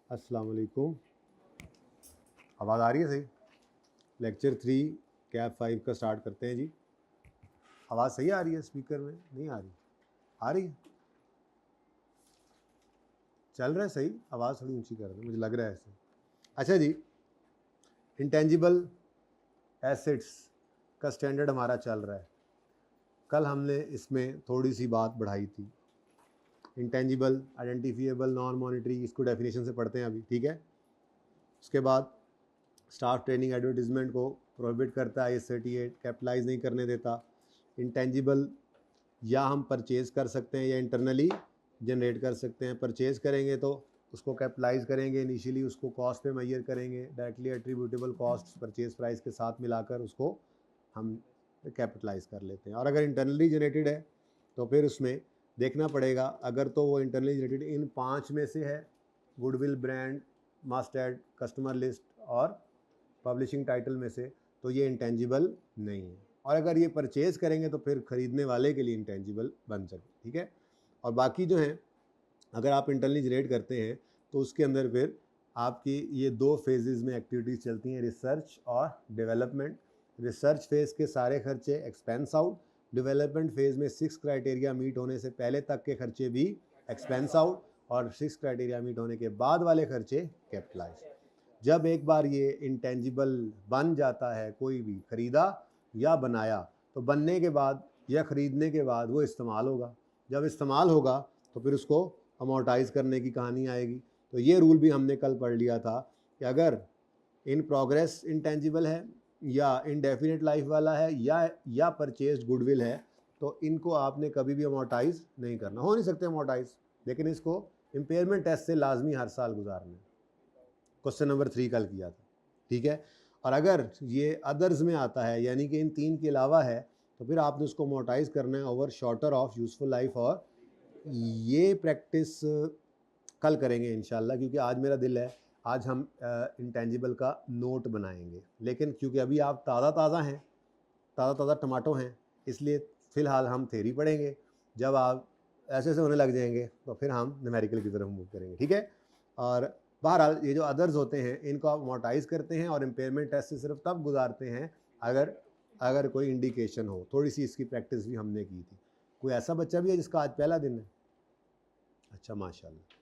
अस्सलाम वालेकुम। आवाज़ आ रही है सही? लेक्चर 3 कैप 5 का स्टार्ट करते हैं जी। आवाज़ सही आ रही है स्पीकर में? नहीं आ रही? आ रही है? चल रहा है सही? आवाज़ थोड़ी ऊंची कर दो, मुझे लग रहा है ऐसे। अच्छा जी, इंटेंजिबल एसेट्स का स्टैंडर्ड हमारा चल रहा है। कल हमने इसमें थोड़ी सी बात बढ़ाई थी। इंटेंजिबल, आइडेंटिफिएबल, नॉन मॉनिटरी, इसको डेफिनेशन से पढ़ते हैं अभी, ठीक है। उसके बाद स्टाफ ट्रेनिंग एडवर्टीजमेंट को प्रोहिबिट करता है IS38, कैपिटलाइज नहीं करने देता। इंटेंजिबल या हम परचेज़ कर सकते हैं या इंटरनली जनरेट कर सकते हैं। परचेज़ करेंगे तो उसको कैपिटलाइज करेंगे, इनिशियली उसको कॉस्ट पे मेजर करेंगे, directly attributable cost purchase price के साथ मिलाकर उसको हम कैपिटलाइज कर लेते हैं। और अगर इंटरनली जनरेटेड है तो फिर उसमें देखना पड़ेगा, अगर तो वो इंटरनली जनरेटेड इन 5 में से है, goodwill, brand, must add, customer list और पब्लिशिंग टाइटल में से, तो ये इंटेंजिबल नहीं है। और अगर ये परचेज़ करेंगे तो फिर ख़रीदने वाले के लिए इंटेंजिबल बन सके, ठीक है। और बाकी जो हैं, अगर आप इंटरनली जनरेट करते हैं तो उसके अंदर फिर आपकी ये 2 फेजेज़ में एक्टिविटीज़ चलती हैं, रिसर्च और डेवलपमेंट। रिसर्च फेज़ के सारे खर्चे एक्सपेंस आउट, डेवलपमेंट फेज़ में 6 क्राइटेरिया मीट होने से पहले तक के खर्चे भी एक्सपेंस आउट, और 6 क्राइटेरिया मीट होने के बाद वाले खर्चे कैपिटलाइज। जब एक बार ये इंटेंजिबल बन जाता है, कोई भी ख़रीदा या बनाया, तो बनने के बाद या ख़रीदने के बाद वो इस्तेमाल होगा। जब इस्तेमाल होगा तो फिर उसको अमोर्टाइज़ करने की कहानी आएगी। तो ये रूल भी हमने कल पढ़ लिया था कि अगर इन प्रोग्रेस इंटेंजिबल है या इनडेफिनेट लाइफ वाला है या परचेज्ड गुडविल है, तो इनको आपने कभी भी अमोर्टाइज़ नहीं करना, हो नहीं सकते अमोर्टाइज़, लेकिन इसको इम्पेयरमेंट टेस्ट से लाजमी हर साल गुजारना है। क्वेश्चन नंबर 3 कल किया था, ठीक है। और अगर ये अदर्स में आता है, यानी कि इन 3 के अलावा है, तो फिर आपने उसको अमोर्टाइज़ करना है over shorter of useful life. और ये प्रैक्टिस कल करेंगे इंशाल्लाह, क्योंकि आज मेरा दिल है आज हम इंटेंजिबल का नोट बनाएंगे। लेकिन क्योंकि अभी आप ताज़ा टमाटो हैं, इसलिए फ़िलहाल हम थ्योरी पढ़ेंगे। जब आप ऐसे होने लग जाएंगे तो फिर हम न्यूमेरिकल की तरफ मूव करेंगे, ठीक है। और बहरहाल ये जो अदर्स होते हैं इनको आप अमोर्टाइज़ करते हैं और इम्पेयरमेंट टेस्ट से सिर्फ तब गुजारते हैं अगर कोई इंडिकेशन हो। थोड़ी सी इसकी प्रैक्टिस भी हमने की थी। कोई ऐसा बच्चा भी है जिसका आज पहला दिन है? अच्छा, माशाल्लाह।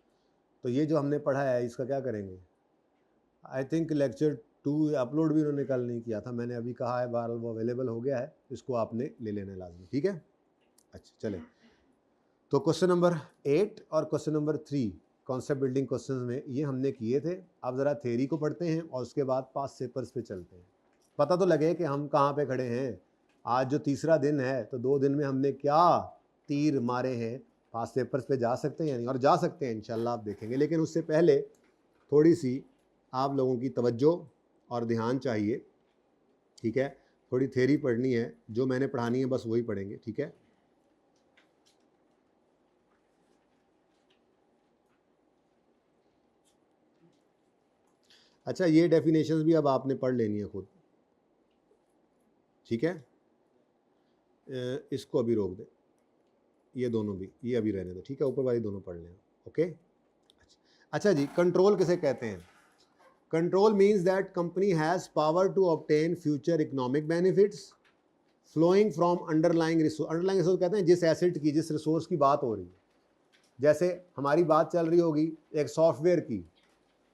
तो ये जो हमने पढ़ा है इसका क्या करेंगे? आई थिंक लेक्चर 2 अपलोड भी उन्होंने कल नहीं किया था, मैंने अभी कहा है, बहरहाल वो अवेलेबल हो गया है, इसको आपने ले लेना है लाजमी, ठीक है। अच्छा चले, तो क्वेश्चन नंबर 8 और question number 3 concept building questions में ये हमने किए थे। अब ज़रा थ्योरी को पढ़ते हैं और उसके बाद पास्ट पेपर्स पे चलते हैं, पता तो लगे कि हम कहाँ पे खड़े हैं। आज जो तीसरा दिन है, तो 2 दिन में हमने क्या तीर मारे हैं। पास्ट पेपर्स पे जा सकते हैं या नहीं? और जा सकते हैं इंशाल्लाह, आप देखेंगे। लेकिन उससे पहले थोड़ी सी आप लोगों की तवज्जो और ध्यान चाहिए, ठीक है। थोड़ी थ्योरी पढ़नी है, जो मैंने पढ़ानी है बस वही पढ़ेंगे, ठीक है। अच्छा, ये डेफिनेशंस भी अब आपने पढ़ लेनी है खुद, ठीक है। इसको अभी रोक दे, ये दोनों भी, ये अभी रहने दो, ठीक है। ऊपर वाली दोनों पढ़ लें, ओके। अच्छा जी, कंट्रोल किसे कहते हैं? Control means that company has power to obtain future economic benefits flowing from underlying resource. Underlying resource कहते हैं जिस एसेट की, जिस रिसोर्स की बात हो रही है। जैसे हमारी बात चल रही होगी एक सॉफ्टवेयर की,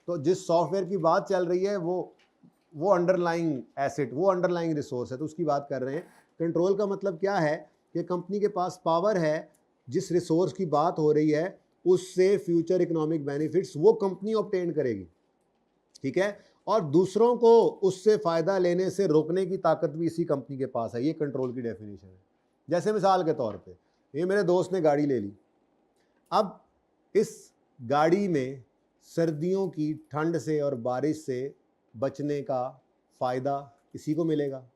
तो जिस सॉफ्टवेयर की बात चल रही है वो अंडरलाइंग एसेट, वो अंडरलाइंग रिसोर्स है, तो उसकी बात कर रहे हैं। कंट्रोल का मतलब क्या है कि कंपनी के पास पावर है, जिस रिसोर्स की बात हो रही है उससे फ्यूचर इकोनॉमिक बेनिफिट्स वो कंपनी ऑब्टेन करेगी, ठीक है। और दूसरों को उससे फ़ायदा लेने से रोकने की ताकत भी इसी कंपनी के पास है। ये कंट्रोल की डेफिनेशन है। जैसे मिसाल के तौर पे, ये मेरे दोस्त ने गाड़ी ले ली। अब इस गाड़ी में सर्दियों की ठंड से और बारिश से बचने का फ़ायदा इसी को मिलेगा,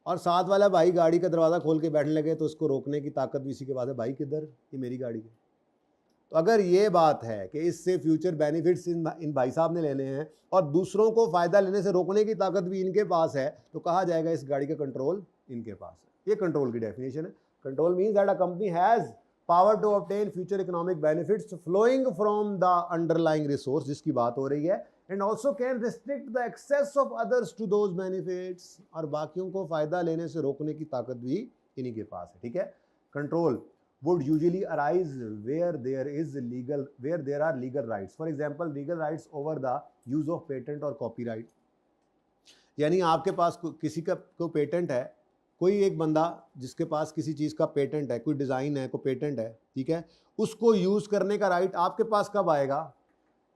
और साथ वाला भाई गाड़ी का दरवाज़ा खोल के बैठने लगे तो उसको रोकने की ताकत भी इसी के पास है। भाई किधर, ये मेरी गाड़ी है। तो अगर ये बात है कि इससे फ्यूचर बेनिफिट्स इन भाई साहब ने लेने हैं और दूसरों को फ़ायदा लेने से रोकने की ताकत भी इनके पास है, तो कहा जाएगा इस गाड़ी का कंट्रोल इनके पास है। ये कंट्रोल की डेफिनेशन है। Control means that a company has power to obtain future economic benefits flowing from the underlying resource, जिसकी बात हो रही है, and also can restrict the access of others to those benefits, और बाकियों को फायदा लेने से रोकने की ताकत भी इन्हीं के पास है, ठीक है। Control would usually arise where there are legal rights, for example legal rights over the use of patent or copyright। यानी आपके पास किसी का कोई पेटेंट है, कोई एक बंदा जिसके पास किसी चीज़ का पेटेंट है, कोई डिज़ाइन है, कोई पेटेंट है, ठीक है, उसको यूज़ करने का राइट आपके पास कब आएगा?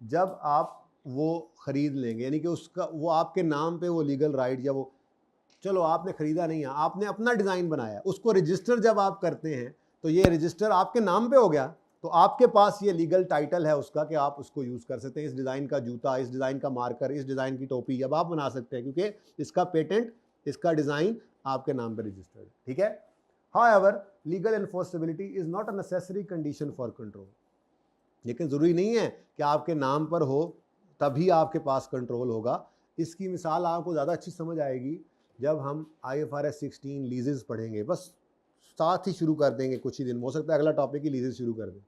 जब आप वो ख़रीद लेंगे, यानी कि उसका वो आपके नाम पे वो लीगल राइट, या वो चलो आपने ख़रीदा नहीं है, आपने अपना डिज़ाइन बनाया, उसको रजिस्टर जब आप करते हैं तो ये रजिस्टर आपके नाम पे हो गया, तो आपके पास ये लीगल टाइटल है उसका कि आप उसको यूज़ कर सकते हैं। इस डिज़ाइन का जूता, इस डिज़ाइन का मार्कर, इस डिज़ाइन की टोपी अब आप बना सकते हैं, क्योंकि इसका पेटेंट, इसका डिज़ाइन आपके नाम पे रजिस्टर्ड, ठीक है। However legal enforceability is not a necessary condition for control, लेकिन ज़रूरी नहीं है कि आपके नाम पर हो तभी आपके पास कंट्रोल होगा। इसकी मिसाल आपको ज़्यादा अच्छी समझ आएगी जब हम IFRS 16 लीजेस पढ़ेंगे, बस साथ ही शुरू कर देंगे कुछ ही दिन, हो सकता है अगला टॉपिक ही लीजेस शुरू कर दें।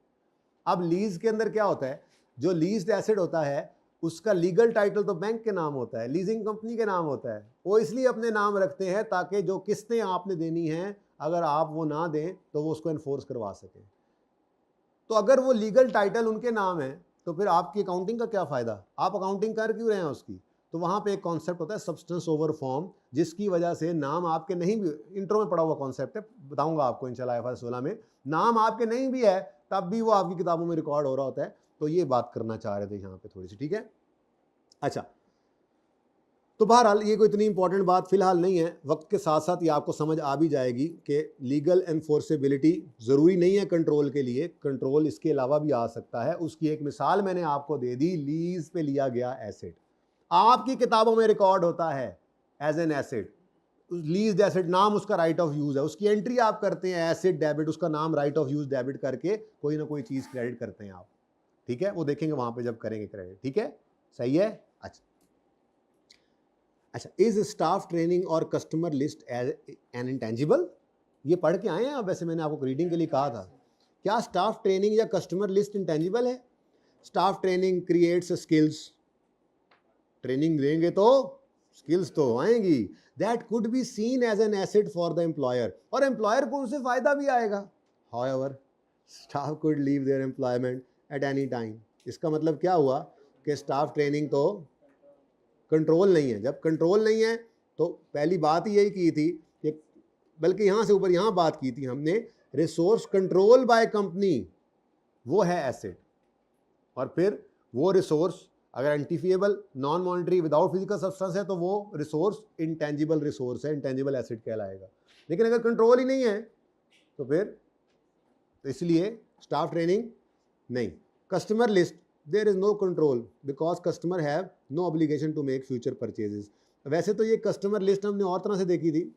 अब लीज के अंदर क्या होता है, जो लीज्ड एसेट होता है उसका लीगल टाइटल तो बैंक के नाम होता है, लीजिंग कंपनी के नाम होता है, वो इसलिए अपने नाम रखते हैं ताकि जो किस्तें आपने देनी हैं अगर आप वो ना दें तो वो उसको इन्फोर्स करवा सकें। तो अगर वो लीगल टाइटल उनके नाम है तो फिर आपकी अकाउंटिंग का क्या फ़ायदा, आप अकाउंटिंग कर क्यों रहे हैं उसकी? तो वहाँ पे एक कॉन्सेप्ट होता है सब्सटेंस ओवर फॉर्म, जिसकी वजह से नाम आपके नहीं भी, इंट्रो में पढ़ा हुआ कॉन्सेप्ट है, बताऊंगा आपको इंशाल्लाह IFRS 16 में, नाम आपके नहीं भी है तब भी वो आपकी किताबों में रिकॉर्ड हो रहा होता है। तो ये बात करना चाह रहे थे यहाँ पे थोड़ी सी, ठीक है। अच्छा, तो बहरहाल ये कोई इतनी इंपॉर्टेंट बात फिलहाल नहीं है, वक्त के साथ साथ ये आपको समझ आ भी जाएगी कि लीगल एनफोर्सेबिलिटी ज़रूरी नहीं है कंट्रोल के लिए, कंट्रोल इसके अलावा भी आ सकता है। उसकी एक मिसाल मैंने आपको दे दी, लीज पे लिया गया एसेट आपकी किताबों में रिकॉर्ड होता है as an asset, lease asset नाम उसका राइट ऑफ यूज़ है, उसकी एंट्री आप करते हैं एसेट डेबिट, उसका नाम राइट ऑफ यूज़ डेबिट करके कोई ना कोई चीज़ क्रेडिट करते हैं आप, ठीक है, वो देखेंगे वहाँ पे जब करेंगे क्रेडिट, ठीक है, सही है। अच्छा, इज स्टाफ ट्रेनिंग और customer list as an intangible, ये पढ़ के आए हैं आप, वैसे मैंने आपको रीडिंग के लिए कहा था, क्या स्टाफ ट्रेनिंग या कस्टमर लिस्ट इंटेंजिबल है? Staff training creates skills, training देंगे तो स्किल्स तो आएंगी, that could be seen as an asset for the employer, और एम्प्लॉयर को उनसे फायदा भी आएगा। However staff could leave their employment at any time, इसका मतलब क्या हुआ कि स्टाफ ट्रेनिंग तो कंट्रोल नहीं है। जब कंट्रोल नहीं है तो पहली बात ही यही की थी कि, बल्कि यहाँ से ऊपर यहाँ बात की थी हमने, रिसोर्स कंट्रोल बाय कंपनी वो है एसेट, और फिर वो रिसोर्स अगर identifiable, non monetary, without physical substance है तो वो रिसोर्स इंटेंजिबल रिसोर्स है, इंटेंजिबल एसेट कहलाएगा। लेकिन अगर कंट्रोल ही नहीं है तो फिर, तो इसलिए स्टाफ ट्रेनिंग नहीं। Customer list, there is no control because customer have no obligation to make future purchases. वैसे तो ये कस्टमर लिस्ट हमने और तरह से देखी थी,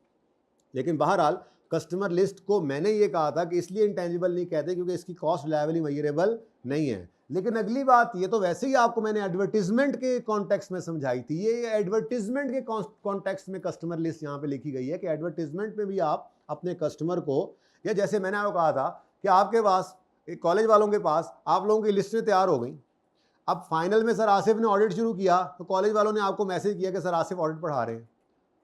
लेकिन बहरहाल कस्टमर लिस्ट को मैंने ये कहा था कि इसलिए इंटेंजिबल नहीं कहते क्योंकि इसकी कॉस्ट लायबिलिटी मेजरेबल नहीं है। लेकिन अगली बात, ये तो वैसे ही आपको मैंने एडवर्टीजमेंट के कॉन्टेक्स्ट में समझाई थी, ये एडवर्टीजमेंट के कॉन्टेक्स्ट में कस्टमर लिस्ट यहाँ पे लिखी गई है कि एडवर्टीजमेंट में भी आप अपने कस्टमर को, या जैसे मैंने आपको कहा था कि आपके पास कॉलेज वालों के पास आप लोगों की लिस्टें तैयार हो गई, अब फाइनल में सर आसिफ ने ऑडिट शुरू किया तो कॉलेज वालों ने आपको मैसेज किया कि सर आसिफ ऑडिट पढ़ा रहे हैं।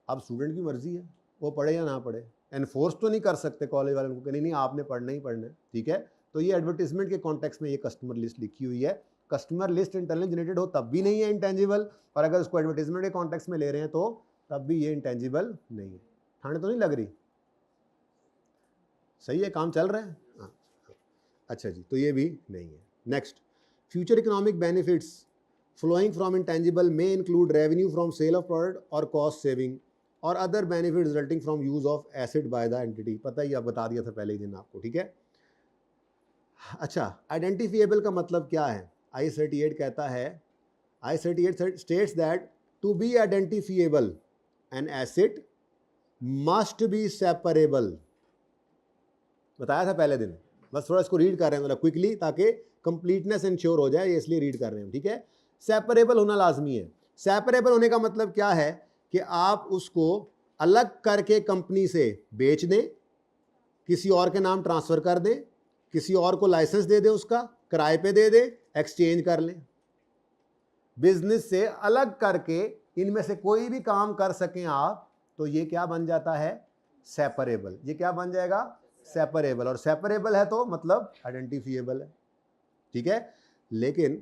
अब स्टूडेंट की मर्जी है वो पढ़े या ना पढ़े, एनफोर्स तो नहीं कर सकते कॉलेज वालों को कि नहीं आपने पढ़ना ही पढ़ना है, ठीक है। तो ये एडवर्टीजमेंट के कॉन्टेक्स्ट में ये कस्टमर लिस्ट लिखी हुई है। कस्टमर लिस्ट इंटरनल जनरेटेड हो तब भी नहीं है इंटेंजिबल, और अगर उसको एडवर्टीजमेंट के कॉन्टेक्स्ट में ले रहे हैं तो तब भी ये इंटेंजिबल नहीं है। ठंड तो नहीं लग रही, सही है, काम चल रहा है, हाँ। अच्छा जी, तो ये भी नहीं है। Next, future economic benefits flowing from intangible may include revenue from sale of product और कॉस्ट सेविंग और other benefit resulting from use of asset by the entity. पता ही, आप बता दिया था पहले ही दिन आपको, ठीक है। अच्छा, आइडेंटिफिएबल का मतलब क्या है? IAS 38 कहता है, IAS 38 states that to be identifiable an asset must be separable. बताया था पहले दिन, बस थोड़ा इसको रीड कर रहे हैं मतलब क्विकली ताकि कंप्लीटनेस इंश्योर हो जाए, इसलिए रीड कर रहे हैं, ठीक है। सेपरेबल होना लाजमी है। सेपरेबल होने का मतलब क्या है कि आप उसको अलग करके कंपनी से बेच दें, किसी और के नाम ट्रांसफ़र कर दें, किसी और को लाइसेंस दे दे, उसका किराए पे दे दे, एक्सचेंज कर लें। बिजनेस से अलग करके इनमें से कोई भी काम कर सकें आप, तो ये क्या बन जाता है? सेपरेबल। ये क्या बन जाएगा? सेपरेबल। और सेपरेबल है तो मतलब आइडेंटिफिएबल है, ठीक है। लेकिन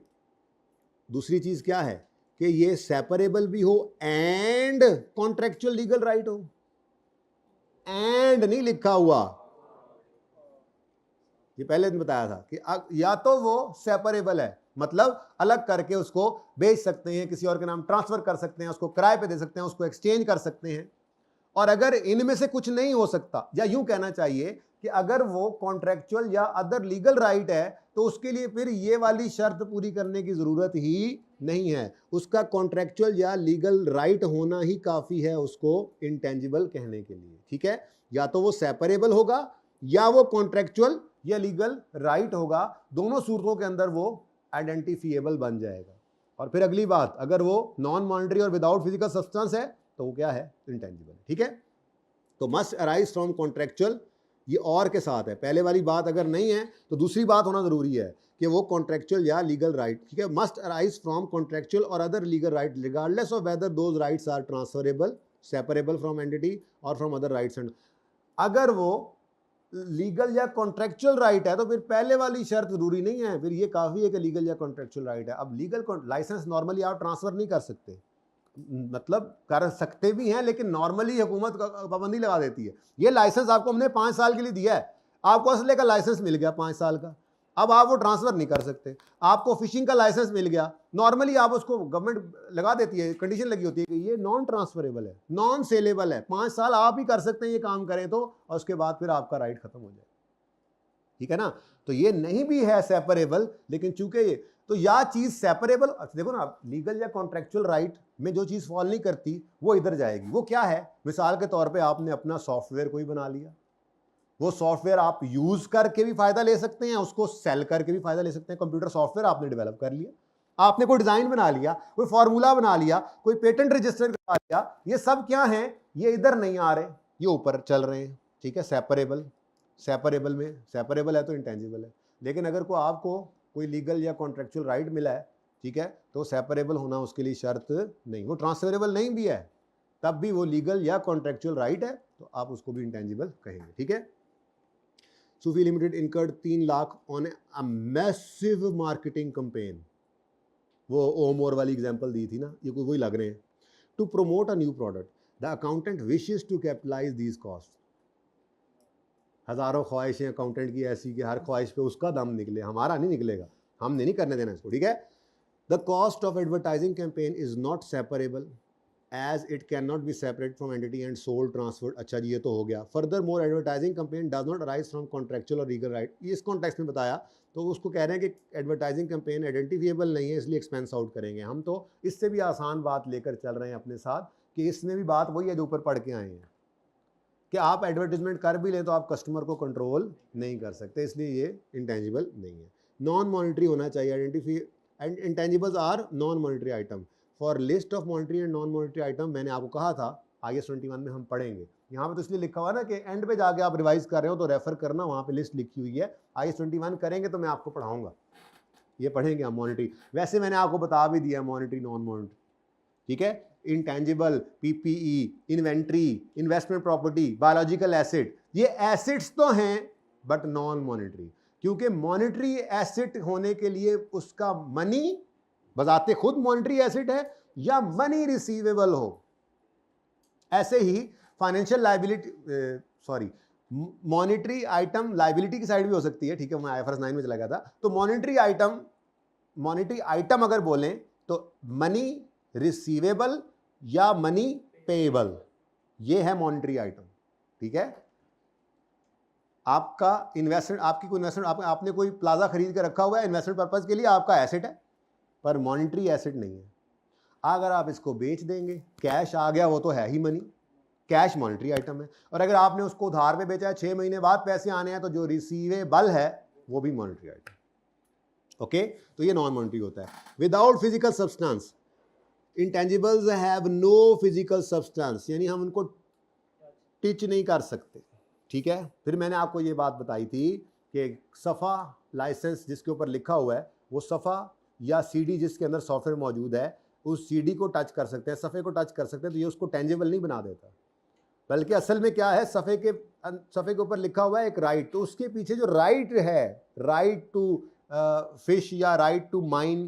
दूसरी चीज क्या है कि ये सेपरेबल भी हो एंड कॉन्ट्रेक्चुअल लीगल राइट हो। एंड नहीं लिखा हुआ, ये पहले दिन बताया था कि या तो वो सेपरेबल है, मतलब अलग करके उसको बेच सकते हैं, किसी और के नाम ट्रांसफर कर सकते हैं, उसको किराए पे दे सकते हैं, उसको एक्सचेंज कर सकते हैं। और अगर इनमें से कुछ नहीं हो सकता, या यूं कहना चाहिए कि अगर वो कॉन्ट्रेक्चुअल या अदर लीगल राइट है, तो उसके लिए फिर ये वाली शर्त पूरी करने की जरूरत ही नहीं है। उसका कॉन्ट्रेक्चुअल या लीगल राइट होना ही काफी है उसको इंटेंजिबल कहने के लिए, ठीक है। या तो वो सेपरेबल होगा या वो कॉन्ट्रेक्चुअल या लीगल राइट होगा, दोनों सूरतों के अंदर वो आइडेंटिफिएबल बन जाएगा। और फिर अगली बात, अगर वो नॉन मॉनिटरी और विदाउट फिजिकल सब्सटेंस है तो वो क्या है? इंटेंजिबल, ठीक है। तो मस्ट अराइज फ्रॉम कॉन्ट्रेक्चुअल, ये और के साथ है। पहले वाली बात अगर नहीं है तो दूसरी बात होना जरूरी है कि वो कॉन्ट्रेक्चुअल या लीगल राइट, ठीक है। मस्ट अराइज फ्रॉम कॉन्ट्रेक्चुअल और other legal right regardless of whether those rights are transferable, separable from entity और फ्रॉम अदर राइट्स। एंड अगर वो लीगल या कॉन्ट्रेक्चुअल राइट है तो फिर पहले वाली शर्त जरूरी नहीं है, फिर ये काफी है कि लीगल या कॉन्ट्रेक्चुअल राइट है। अब लीगल लाइसेंस नॉर्मली आप ट्रांसफर नहीं कर सकते, मतलब कर सकते भी हैं, लेकिन नॉर्मली हुकूमत पाबंदी लगा देती है। ये लाइसेंस आपको हमने 5 साल के लिए दिया है, आपको असले का लाइसेंस मिल गया 5 साल का, अब आप वो ट्रांसफर नहीं कर सकते। आपको फिशिंग का लाइसेंस मिल गया, नॉर्मली आप उसको, गवर्नमेंट लगा देती है, कंडीशन लगी होती है कि ये नॉन ट्रांसफरेबल है, नॉन सेलेबल है, 5 साल आप ही कर सकते हैं ये काम करें तो, और उसके बाद फिर आपका राइट खत्म हो जाए, ठीक है ना। तो ये नहीं भी है सेपरेबल, लेकिन चूंकि ये तो या चीज सेपरेबल, देखो ना, लीगल या कॉन्ट्रेक्चुअल राइट में जो चीज फॉल नहीं करती वो इधर जाएगी। वो क्या है? मिसाल के तौर पे आपने अपना सॉफ्टवेयर कोई बना लिया, वो सॉफ्टवेयर आप यूज करके भी फायदा ले सकते हैं, उसको सेल करके भी फायदा ले सकते हैं। कंप्यूटर सॉफ्टवेयर आपने डेवलप कर लिया, आपने कोई डिजाइन बना लिया, कोई फॉर्मूला बना लिया, कोई पेटेंट रजिस्टर करा लिया, ये सब क्या है? ये इधर नहीं आ रहे, ये ऊपर चल रहे हैं, ठीक है। सेपरेबल, सेपरेबल में सेपरेबल है तो इंटेंजिबल है। लेकिन अगर को आपको कोई लीगल या कॉन्ट्रेक्चुअल राइट मिला है, ठीक है, तो सेपरेबल होना उसके लिए शर्त नहीं, वो ट्रांसफरेबल नहीं भी है तब भी वो लीगल या कॉन्ट्रेक्चुअल राइट है, तो आप उसको भी इंटेंजिबल कहेंगे, ठीक है। Sufi limited incurred 3 lakh on a massive marketing campaign, वो ओम और वाली एग्जांपल दी थी ना, ये कोई वही लग रहे हैं। To promote a new product the accountant wishes to capitalise these cost. हजारों ख्वाहिशें अकाउंटेंट की ऐसी कि हर ख्वाहिश पे उसका दम निकले, हमारा नहीं निकलेगा, हमने नहीं करने देना इसको, ठीक है। The cost of advertising campaign is not separable as it can not be separate from entity and sold transferred. अच्छा जी, ये तो हो गया। Furthermore advertising campaign does not arise from contractual और लीगल राइट, ये इस कॉन्टेक्स्ट में बताया, तो उसको कह रहे हैं कि एडवर्टाइजिंग कैंपेन आइडेंटिफिएबल नहीं है, इसलिए एक्सपेंस आउट करेंगे हम। तो इससे भी आसान बात लेकर चल रहे हैं अपने साथ कि इसमें भी बात वही है जो ऊपर पढ़ के आए हैं कि आप एडवर्टीजमेंट कर भी लें तो आप कस्टमर को कंट्रोल नहीं कर सकते, इसलिए ये इंटेंजिबल नहीं है। नॉन मॉनिटरी होना चाहिए, identify and intangibles are non monetary item. For list of monetary and non monetary item, मैंने आपको कहा था IAS 21 में हम पढ़ेंगे, यहाँ पे तो इसलिए लिखा हुआ ना कि एंड पे जाके आप रिवाइज कर रहे हो तो रेफर करना, वहाँ पे लिस्ट लिखी हुई है। IAS 21 करेंगे तो मैं आपको पढ़ाऊंगा, ये पढ़ेंगे हम मॉनिटरी। वैसे मैंने आपको बता भी दिया मॉनिटरी नॉन मॉनिटरी, ठीक है। Intangible, PPE, inventory, investment property, biological acid, ये एसिड्स तो हैं बट नॉन मॉनिटरी, क्योंकि मॉनिटरी एसिड होने के लिए उसका मनी बजाते खुद मॉनिटरी एसिड है या मनी रिसीवेबल हो। ऐसे ही financial liability, sorry, monetary item liability की साइड भी हो सकती है, ठीक है, मैं IFRS 9 में चला गया था। तो मॉनिटरी आइटम अगर बोलें तो मनी रिसीवेबल या मनी पेएबल, ये है मॉनिटरी आइटम, ठीक है। आपका इन्वेस्टमेंट, आपकी कोई इन्वेस्टमेंट, आपने कोई प्लाजा खरीद के रखा हुआ है इन्वेस्टमेंट पर्पज के लिए, आपका एसेट है पर मॉनिटरी एसेट नहीं है। अगर आप इसको बेच देंगे, कैश आ गया, वो तो है ही मनी, कैश मॉनिटरी आइटम है। और अगर आपने उसको उधार पे बेचा है, 6 महीने बाद पैसे आने हैं, तो जो रिसीवेबल है वो भी मॉनिटरी आइटम, ओके। तो ये नॉन मॉनिटरी होता है। Without physical substance, intangibles have no physical substance, यानी हम उनको टच नहीं कर सकते, ठीक है। फिर मैंने आपको ये बात बताई थी कि सफ़ा लाइसेंस जिसके ऊपर लिखा हुआ है वो सफ़ा या सीडी जिसके अंदर सॉफ्टवेयर मौजूद है उस सीडी को टच कर सकते हैं, सफ़े को टच कर सकते हैं, तो ये उसको टेंजिबल नहीं बना देता। बल्कि असल में क्या है, सफ़े के ऊपर लिखा हुआ है एक राइट, तो उसके पीछे जो राइट है, राइट टू फिश या राइट टू माइन,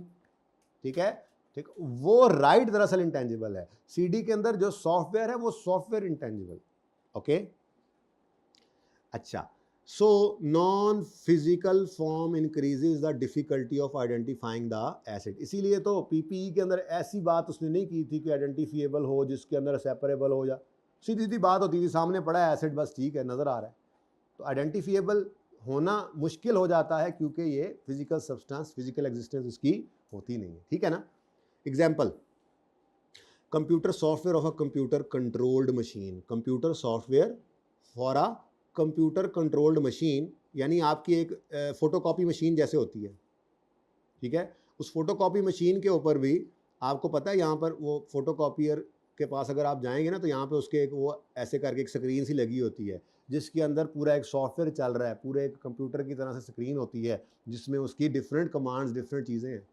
ठीक है, ठीक, वो राइट दरअसल इंटेंजिबल है। सीडी के अंदर जो सॉफ्टवेयर है वो सॉफ्टवेयर इंटेंजिबल। ओके, अच्छा, so non physical form increases the difficulty of identifying the asset. इसीलिए तो पीपीई के अंदर ऐसी बात उसने नहीं की थी कि आइडेंटिफिएबल हो जिसके अंदर सेपरेबल हो, या सीधी सीधी बात होती थी, सामने पड़ा है एसेट, बस ठीक है, नज़र आ रहा है। तो आइडेंटिफिएबल होना मुश्किल हो जाता है क्योंकि ये फिजिकल सब्सटेंस, फिजिकल एग्जिस्टेंस उसकी होती नहीं है, ठीक है ना। Example, computer software of a computer controlled machine. Computer software for a computer controlled machine, यानी आपकी एक फ़ोटोकॉपी मशीन जैसे होती है, ठीक है, उस फोटोकॉपी मशीन के ऊपर भी आपको पता है, यहाँ पर वो फोटोकॉपियर के पास अगर आप जाएंगे ना तो यहाँ पे उसके एक वो ऐसे करके एक स्क्रीन सी लगी होती है जिसके अंदर पूरा एक सॉफ्टवेयर चल रहा है, पूरे एक कंप्यूटर की तरह से स्क्रीन होती है जिसमें उसकी डिफरेंट कमांड्स, डिफरेंट चीज़ें हैं।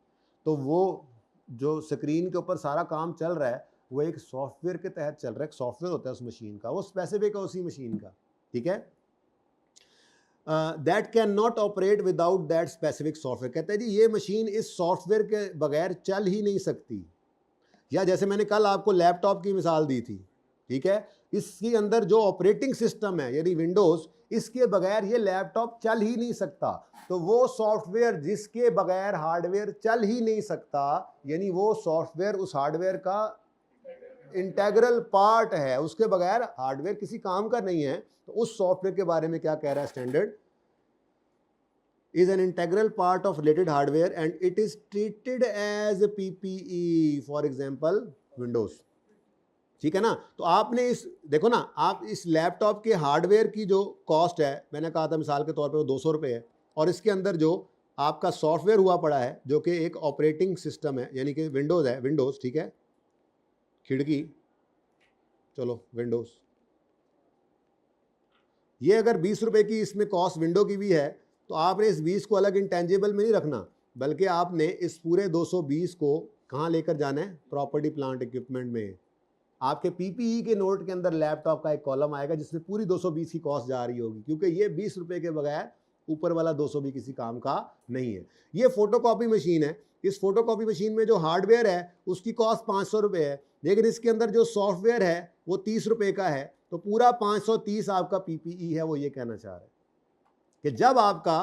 तो वो जो स्क्रीन के ऊपर सारा काम चल रहा है वो एक सॉफ्टवेयर के तहत चल रहा है, एक सॉफ्टवेयर होता है उस मशीन का, वो स्पेसिफिक है उसी मशीन का, ठीक है। That can not operate without that specific software. कहते हैं जी ये मशीन इस सॉफ्टवेयर के बगैर चल ही नहीं सकती। या जैसे मैंने कल आपको लैपटॉप की मिसाल दी थी, ठीक है, इसके अंदर जो ऑपरेटिंग सिस्टम है यानी विंडोज, इसके बगैर ये लैपटॉप चल ही नहीं सकता। तो वो सॉफ्टवेयर जिसके बगैर हार्डवेयर चल ही नहीं सकता, यानी वो सॉफ्टवेयर उस हार्डवेयर का इंटेग्रल पार्ट है, उसके बगैर हार्डवेयर किसी काम का नहीं है। तो उस सॉफ्टवेयर के बारे में क्या कह रहा है standard, is an integral part of related hardware and it is treated as a PPE, for example Windows, ठीक है ना। तो आपने इस देखो ना, आप इस लैपटॉप के हार्डवेयर की जो कॉस्ट है, मैंने कहा था मिसाल के तौर पे वो 200 रुपये है, और इसके अंदर जो आपका सॉफ्टवेयर हुआ पड़ा है जो कि एक ऑपरेटिंग सिस्टम है यानी कि विंडोज़ है, विंडोज़, ठीक है, खिड़की, चलो विंडोज़, ये अगर 20 रुपये की इसमें कॉस्ट विंडो की भी है तो आपने इस 20 को अलग इंटेंजिबल में नहीं रखना, बल्कि आपने इस पूरे 220 को कहाँ लेकर जाना है, प्रॉपर्टी प्लांट इक्विपमेंट में। आपके पीपीई के नोट के अंदर लैपटॉप का एक कॉलम आएगा जिसमें पूरी 220 की कॉस्ट जा रही होगी, क्योंकि ये 20 रुपये के बगैर ऊपर वाला 200 भी किसी काम का नहीं है। ये फोटोकॉपी मशीन है, इस फोटोकॉपी मशीन में जो हार्डवेयर है उसकी कॉस्ट 500 रुपये है, लेकिन इसके अंदर जो सॉफ्टवेयर है वो 30 रुपये का है, तो पूरा 530 आपका पीपीई है। वो ये कहना चाह रहे हैं कि जब आपका,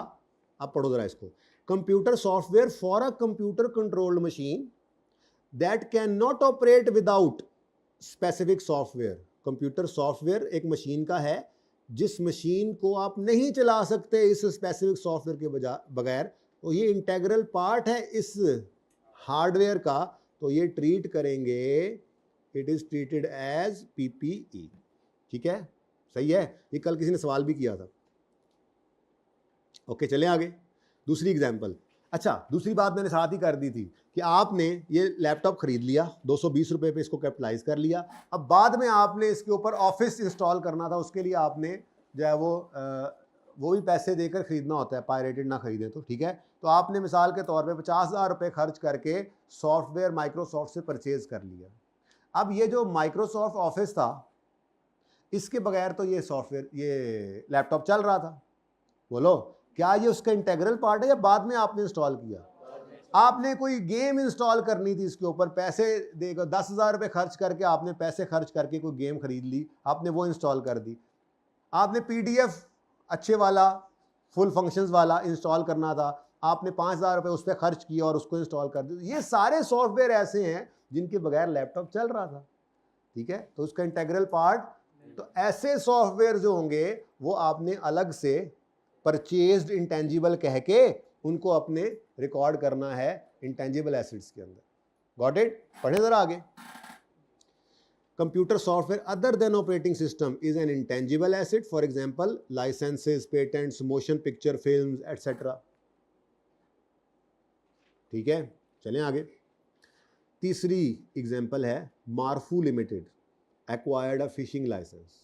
आप पढ़ो जरा इसको, computer software for a computer controlled machine that can not operate without specific software. Computer software एक मशीन का है जिस मशीन को आप नहीं चला सकते इस स्पेसिफिक सॉफ्टवेयर के बगैर, तो ये इंटेग्रल पार्ट है इस हार्डवेयर का, तो ये ट्रीट करेंगे, it is treated as PPE, ठीक है, सही है। ये कल किसी ने सवाल भी किया था। ओके, चलें आगे, दूसरी एग्जांपल। अच्छा, दूसरी बात मैंने साथ ही कर दी थी कि आपने ये लैपटॉप खरीद लिया, 220 रुपये पे इसको कैपिटलाइज कर लिया, अब बाद में आपने इसके ऊपर ऑफिस इंस्टॉल करना था, उसके लिए आपने जो है वो भी पैसे देकर खरीदना होता है, पायरेटेड ना खरीदें तो, ठीक है। तो आपने मिसाल के तौर पे 50,000 रुपये खर्च करके सॉफ्टवेयर माइक्रोसॉफ्ट से परचेज कर लिया। अब ये जो माइक्रोसॉफ्ट ऑफिस था, इसके बगैर तो ये सॉफ्टवेयर, ये लैपटॉप चल रहा था। बोलो, क्या ये उसका इंटेग्रल पार्ट है या बाद में आपने इंस्टॉल किया? आपने कोई गेम इंस्टॉल करनी थी इसके ऊपर, पैसे देकर 10,000 रुपये खर्च करके आपने पैसे खर्च करके कोई गेम खरीद ली, आपने वो इंस्टॉल कर दी। आपने पीडीएफ अच्छे वाला फुल फंक्शंस वाला इंस्टॉल करना था, आपने 5,000 रुपये उस पर खर्च किया और उसको इंस्टॉल कर दिया। ये सारे सॉफ्टवेयर ऐसे हैं जिनके बगैर लैपटॉप चल रहा था, ठीक है, तो उसका इंटेग्रल पार्ट। तो ऐसे सॉफ्टवेयर जो होंगे वो आपने अलग से परचेज्ड इंटेंजिबल कह के उनको अपने रिकॉर्ड करना है इंटेंजिबल एसेट्स के अंदर। Got it? पढ़े जरा आगे। Computer software other than operating system is an intangible asset, for example licences, patents, motion picture films etcetera, ठीक है, चलें आगे। तीसरी एग्जांपल है मार्फू limited acquired a fishing licence,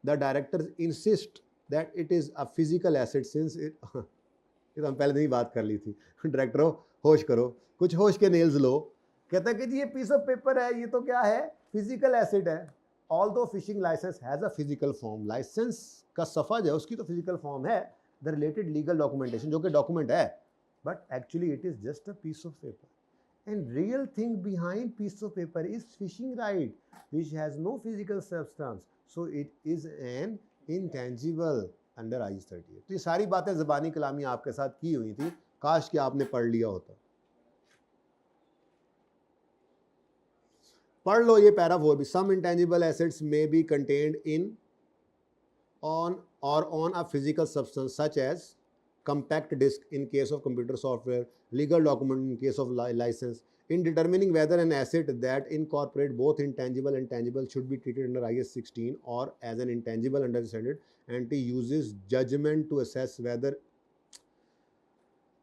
the directors insist that it is a physical asset since it ये तो हम पहले नहीं बात कर ली थी डायरेक्टर होश करो, कुछ होश के नेल्स लो। कहता है कि जी ये पीस ऑफ पेपर है, ये तो क्या है, फिजिकल एसेट है। Although fishing licence has a physical form, licence का सफ़ा जो है उसकी तो फिजिकल फॉर्म है, द रिलेटेड लीगल डॉक्यूमेंटेशन जो कि डॉक्यूमेंट है, but actually it is just a piece of paper. And real thing behind piece of paper is fishing rod, which has no physical substance, so it is an intangible under IS 38. तो ये सारी बातें ज़बानी कलामी आपके साथ की हुई थी, काश कि आपने पढ़ लिया होता। पढ़ लो ये पैरा 4 भी। Some intangible assets may be contained in on or on a physical substance such as compact disk in case of computer software, legal document in case of license. In determining whether an asset that incorporate both intangible and tangible should be treated under IS 16 or as an intangible under the standard, ANTI uses judgment to assess whether.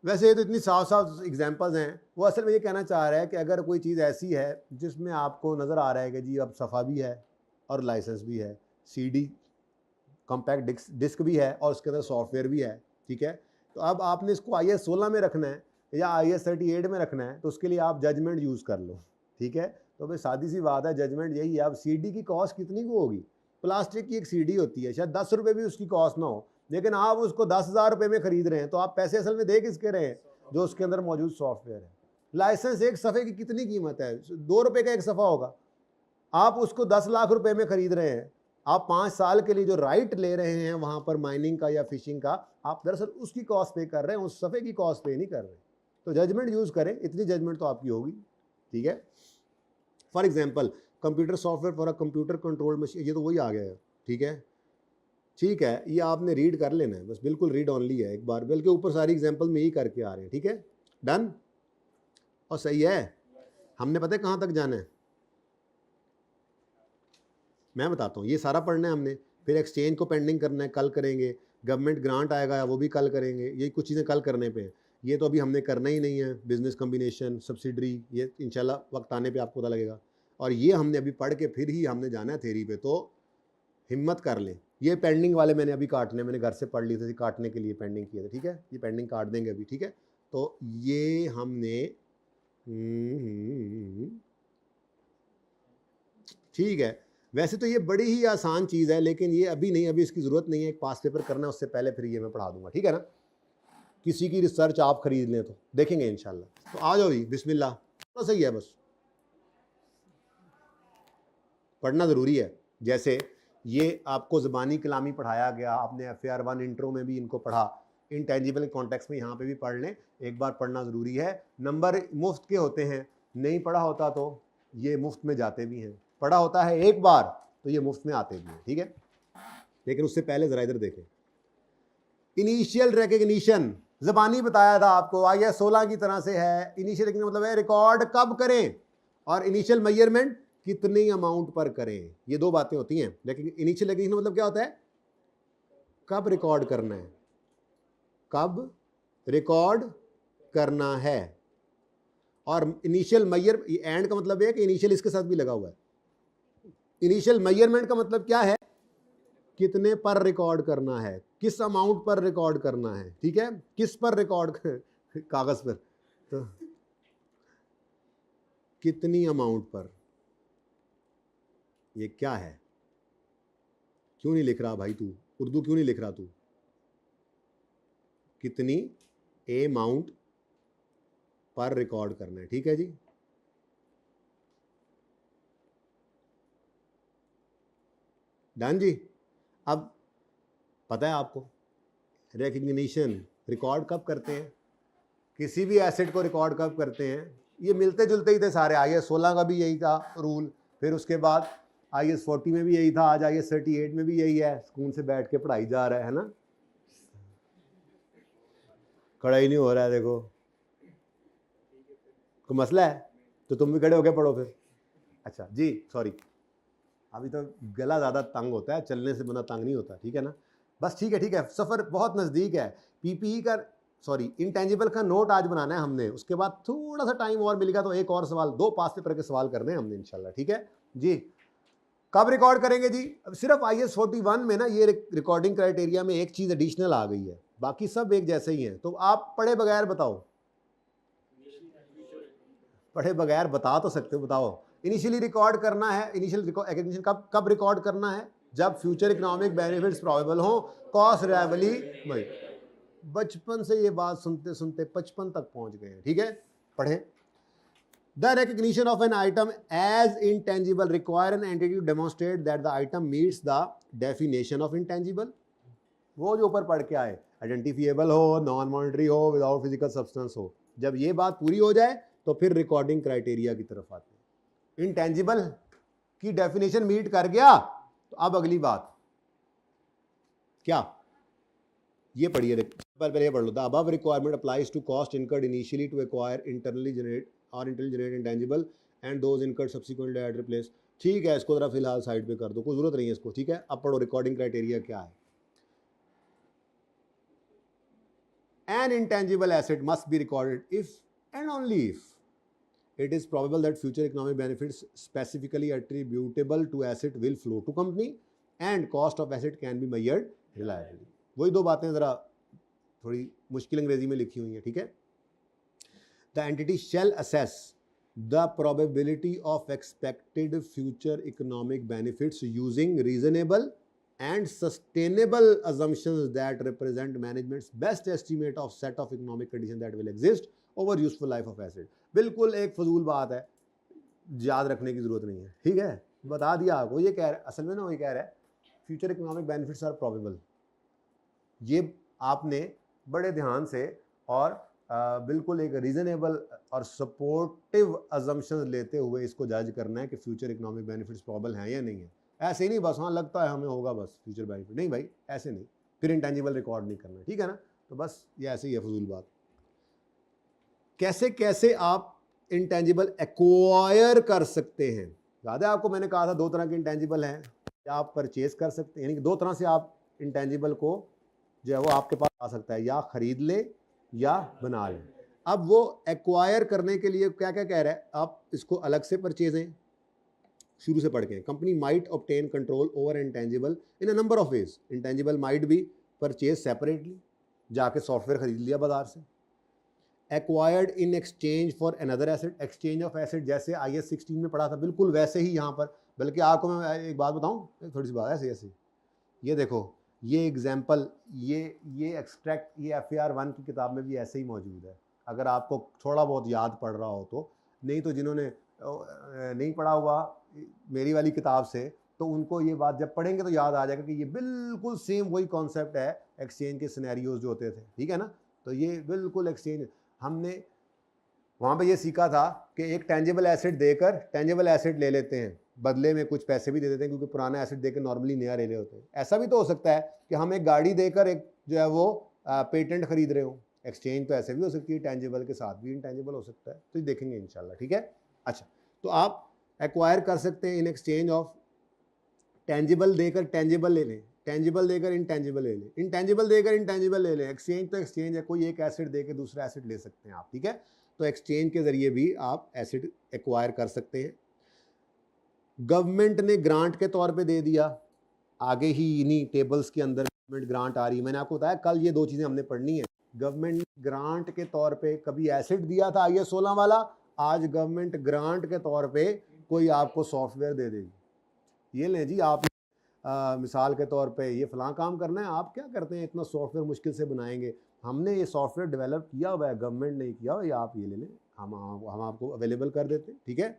वैसे ये तो इतनी साफ साफ examples हैं, वो असल में ये कहना चाह रहा है कि अगर कोई चीज़ ऐसी है जिसमें आपको नज़र आ रहा है कि जी अब सफ़ा भी है और लाइसेंस भी है, CD कॉम्पैक्ट डिस्क भी है और उसके अंदर सॉफ्टवेयर भी है, ठीक है, तो अब आपने इसको IS 16 में रखना है या IS 38 में रखना है, तो उसके लिए आप जजमेंट यूज़ कर लो, ठीक है। तो भाई सादी सी बात है, जजमेंट यही है। अब CD की कॉस्ट कितनी को होगी, प्लास्टिक की एक CD होती है, शायद 10 रुपये भी उसकी कॉस्ट ना हो, लेकिन आप उसको 10,000 रुपये में ख़रीद रहे हैं, तो आप पैसे असल में दे किसके रहे हैं, जो उसके अंदर मौजूद सॉफ्टवेयर है। लाइसेंस एक सफ़े की कितनी कीमत है, 2 रुपये का एक सफ़ा होगा, आप उसको 10 लाख रुपये में ख़रीद रहे हैं, आप 5 साल के लिए जो राइट ले रहे हैं वहाँ पर माइनिंग का या फिशिंग का, आप दरअसल उसकी कॉस्ट पे कर रहे हैं, उस सफ़े की कॉस्ट पे नहीं कर रहे। तो जजमेंट यूज़ करें, इतनी जजमेंट तो आपकी होगी, ठीक है। For example computer software for a computer control machine, ये तो वही आ गया है, ठीक है, ठीक है, ये आपने रीड कर लेना है बस, बिल्कुल रीड ऑनली है एक बार, बल्कि ऊपर सारी एग्जाम्पल में यही करके आ रहे हैं, ठीक है, डन और सही है। हमने पता है कहाँ तक जाना है, मैं बताता हूँ, ये सारा पढ़ना है हमने, फिर एक्सचेंज को पेंडिंग करना है, कल करेंगे, गवर्नमेंट ग्रांट आएगा वो भी कल करेंगे, ये कुछ चीज़ें कल करने पे हैं, ये तो अभी हमने करना ही नहीं है। बिजनेस कम्बिनेशन, सब्सिडरी, ये इंशाल्लाह वक्त आने पे आपको पता लगेगा, और ये हमने अभी पढ़ के फिर ही हमने जाना है थेरी पे, तो हिम्मत कर लें। ये पेंडिंग वाले मैंने अभी काटने, मैंने घर से पढ़ लिए थे, काटने के लिए पेंडिंग किए थे, ठीक है, ये पेंडिंग काट देंगे अभी, ठीक है। तो ये हमने ठीक है, वैसे तो ये बड़ी ही आसान चीज़ है, लेकिन ये अभी नहीं, अभी इसकी ज़रूरत नहीं है, एक पास पेपर करना है उससे पहले फिर ये मैं पढ़ा दूंगा, ठीक है ना। किसी की रिसर्च आप खरीद लें तो देखेंगे इंशाल्लाह। तो आ जाओ जी, बिस्मिल्लाह, तो सही है, बस पढ़ना ज़रूरी है। जैसे ये आपको ज़बानी कलामी पढ़ाया गया, आपने FAR 1 इंट्रो में भी इनको पढ़ा, इंटेंजिबल कॉन्टेक्स्ट में यहाँ पे भी पढ़ लें, एक बार पढ़ना ज़रूरी है। नंबर मुफ्त के होते हैं, नहीं पढ़ा होता तो ये मुफ्त में जाते भी हैं, पढ़ा होता है एक बार तो ये मुफ्त में आते भी हैं, ठीक है। लेकिन उससे पहले ज़रा इधर देखें, इनिशियल रिकग्निशन ज़बानी बताया था आपको, IS 16 की तरह से है। इनिशियल रिकग्निशन मतलब है रिकॉर्ड कब करें, और इनिशियल मेजरमेंट कितनी अमाउंट पर करें, ये दो बातें होती हैं। लेकिन इनिशियल रिकग्निशन मतलब क्या होता है, कब रिकॉर्ड करना है, कब रिकॉर्ड करना है, और इनिशियल मेजर, एंड का मतलब है कि इनिशियल इसके साथ भी लगा हुआ है। इनिशियल मेजरमेंट का मतलब क्या है, कितने पर रिकॉर्ड करना है, किस अमाउंट पर रिकॉर्ड करना है, ठीक है, किस पर रिकॉर्ड कागज पर, तो कितनी अमाउंट पर, ये क्या है, क्यों नहीं लिख रहा भाई तू, उर्दू क्यों नहीं लिख रहा तू, कितनी अमाउंट पर रिकॉर्ड करना है, ठीक है जी। डन जी। अब पता है आपको रिकग्निशन रिकॉर्ड कब करते हैं, किसी भी एसेट को रिकॉर्ड कब करते हैं, ये मिलते जुलते ही थे सारे। IS 16 का भी यही था रूल, फिर उसके बाद IS 40 में भी यही था, आज IS 38 में भी यही है, सुकून से बैठ के पढ़ाई जा रहा है ना, खड़ा ही नहीं हो रहा है, देखो कोई मसला है तो तुम भी खड़े होके पढ़ो फिर। अच्छा जी, सॉरी, अभी तो गला ज़्यादा तंग होता है, चलने से बंदा तंग नहीं होता, ठीक है ना, बस ठीक है, ठीक है, सफ़र बहुत नज़दीक है। PPE का, सॉरी, इंटेंजिबल का नोट आज बनाना है हमने, उसके बाद थोड़ा सा टाइम और मिलेगा तो एक और सवाल, 2 पास पेपर के सवाल करने हैं हमने इंशाल्लाह, ठीक है जी। कब रिकॉर्ड करेंगे जी? अब सिर्फ IS 41 में ना ये रिकॉर्डिंग क्राइटेरिया में एक चीज एडिशनल आ गई है, बाकी सब एक जैसे ही हैं। तो आप पढ़े बगैर बताओ, पढ़े बगैर बता तो सकते हो, बताओ। इनिशियली रिकॉर्ड करना है, इनिशियल रिकॉग्निशन कब रिकॉर्ड करना है? जब फ्यूचर इकोनॉमिक बेनिफिट्स प्रोबेबल हो, कॉस्ट रिलायबली। भाई बचपन से ये बात सुनते सुनते 55 तक पहुंच गए हैं, ठीक है, पढ़े। The recognition of an item as intangible require an entity to demonstrate that the item meets the definition of intangible. वो जो ऊपर पढ़ के आए, आइडेंटिफिएबल हो, नॉन मॉनिटरी हो, विदाउट फिजिकल सब्सटेंस हो, जब ये बात पूरी हो जाए तो फिर रिकॉर्डिंग क्राइटेरिया की तरफ आते हैं। इंटेंजिबल की डेफिनेशन मीट कर गया तो अब अगली बात क्या, ये पढ़िए, पहले ये पढ़ लो। The above requirement applies to cost incurred initially to acquire internally generate और internally generate intangible and those incurred subsequently at replace. ठीक है, इसको जरा फिलहाल साइड पे कर दो, कोई जरूरत नहीं है इसको, ठीक है। अब पढ़ो रिकॉर्डिंग क्राइटेरिया क्या है। An intangible asset must be recorded if and only if it is probable that future economic benefits specifically attributable to asset will flow to company and cost of asset can be measured reliably. वही दो बातें जरा थोड़ी मुश्किल अंग्रेजी में लिखी हुई हैं, ठीक है। The entity shall assess the probability of expected future economic benefits using reasonable and sustainable assumptions that represent management's best estimate of set of economic conditions that will exist over useful life of asset. बिल्कुल एक फजूल बात है, याद रखने की जरूरत नहीं है, ठीक है, बता दिया आपको। ये कह रहा है असल में ना, वही कह रहा है future economic benefits are probable. ये आपने बड़े ध्यान से और बिल्कुल एक रीजनेबल और सपोर्टिव अजम्पशंस लेते हुए इसको जज करना है कि फ्यूचर इकोनॉमिक बेनिफिट्स प्रोबेबल हैं या नहीं है। ऐसे ही नहीं बस हाँ लगता है हमें होगा बस फ्यूचर बेनिफिट, नहीं भाई ऐसे नहीं, फिर इंटेंजिबल रिकॉर्ड नहीं करना, ठीक है ना। तो बस ये ऐसे ही है फजूल बात। कैसे कैसे आप इंटेंजिबल एक्वायर कर सकते हैं, याद है आपको मैंने कहा था दो तरह के इंटेंजिबल हैं, या आप परचेज कर सकते हैं, यानी कि दो तरह से आप इंटेंजिबल को जो है वो आपके पास आ सकता है, या खरीद ले या बना ले। अब वो एक्वायर करने के लिए क्या क्या कह रहा है, आप इसको अलग से परचेजें, शुरू से पढ़ के, company might obtain control over intangible in a number of ways. Intangible might be purchase separately, जाके सॉफ्टवेयर खरीद लिया बाजार से। Acquired in exchange for another asset, exchange of asset जैसे IS 16 में पढ़ा था, बिल्कुल वैसे ही यहाँ पर। बल्कि आपको मैं एक बात बताऊँ, थोड़ी सी बात ऐसे ऐसे, ये देखो ये एग्जाम्पल, ये एक्सट्रैक्ट ये FAR 1 की किताब में भी ऐसे ही मौजूद है, अगर आपको थोड़ा बहुत याद पड़ रहा हो तो। नहीं तो जिन्होंने नहीं पढ़ा हुआ मेरी वाली किताब से, तो उनको ये बात जब पढ़ेंगे तो याद आ जाएगा कि ये बिल्कुल सेम वही कॉन्सेप्ट है एक्सचेंज के सिनेरियोज जो होते थे, ठीक है ना। तो ये बिल्कुल एक्सचेंज, हमने वहाँ पे ये सीखा था कि एक टेंजिबल एसेट देकर टेंजिबल एसेट ले लेते हैं, बदले में कुछ पैसे भी दे देते हैं, क्योंकि पुराना एसेट देकर नॉर्मली नया ले रहे होते हैं। ऐसा भी तो हो सकता है कि हम एक गाड़ी देकर एक जो है वो पेटेंट खरीद रहे हो, एक्सचेंज तो ऐसे भी हो सकती है, टेंजिबल के साथ भी इंटेंजिबल हो सकता है, तो ये देखेंगे इंशाल्लाह, ठीक है। अच्छा, तो आप एक्वायर कर सकते हैं इन एक्सचेंज ऑफ, टेंजिबल देकर टेंजिबल ले लें, टेंजिबल देकर इंटेंजिबल ले लें, इंटेंजिबल देकर इंटेंजिबल ले लें। एक्सचेंज तो एक्सचेंज है, कोई एक एसेट देकर दूसरा एसेट ले सकते हैं आप, ठीक है। तो एक्सचेंज के जरिए भी आप एसेट एक्वायर कर सकते हैं। गवर्नमेंट ने ग्रांट के तौर पे दे दिया, आगे ही इन्हीं टेबल्स के अंदर गवर्नमेंट ग्रांट आ रही है, मैंने आपको बताया कल ये दो चीज़ें हमने पढ़नी है। गवर्नमेंट ग्रांट के तौर पे कभी एसेट दिया था IS 16 वाला, आज गवर्नमेंट ग्रांट के तौर पे कोई आपको सॉफ्टवेयर दे देगी, ये लें जी आप मिसाल के तौर पे ये फलां काम करना है, आप क्या करते हैं इतना सॉफ्टवेयर मुश्किल से बनाएंगे, हमने ये सॉफ्टवेयर डेवलप किया हुआ है, गवर्नमेंट नहीं किया हुआ, ये आप ये ले लें, हम आपको अवेलेबल कर देते हैं, ठीक है।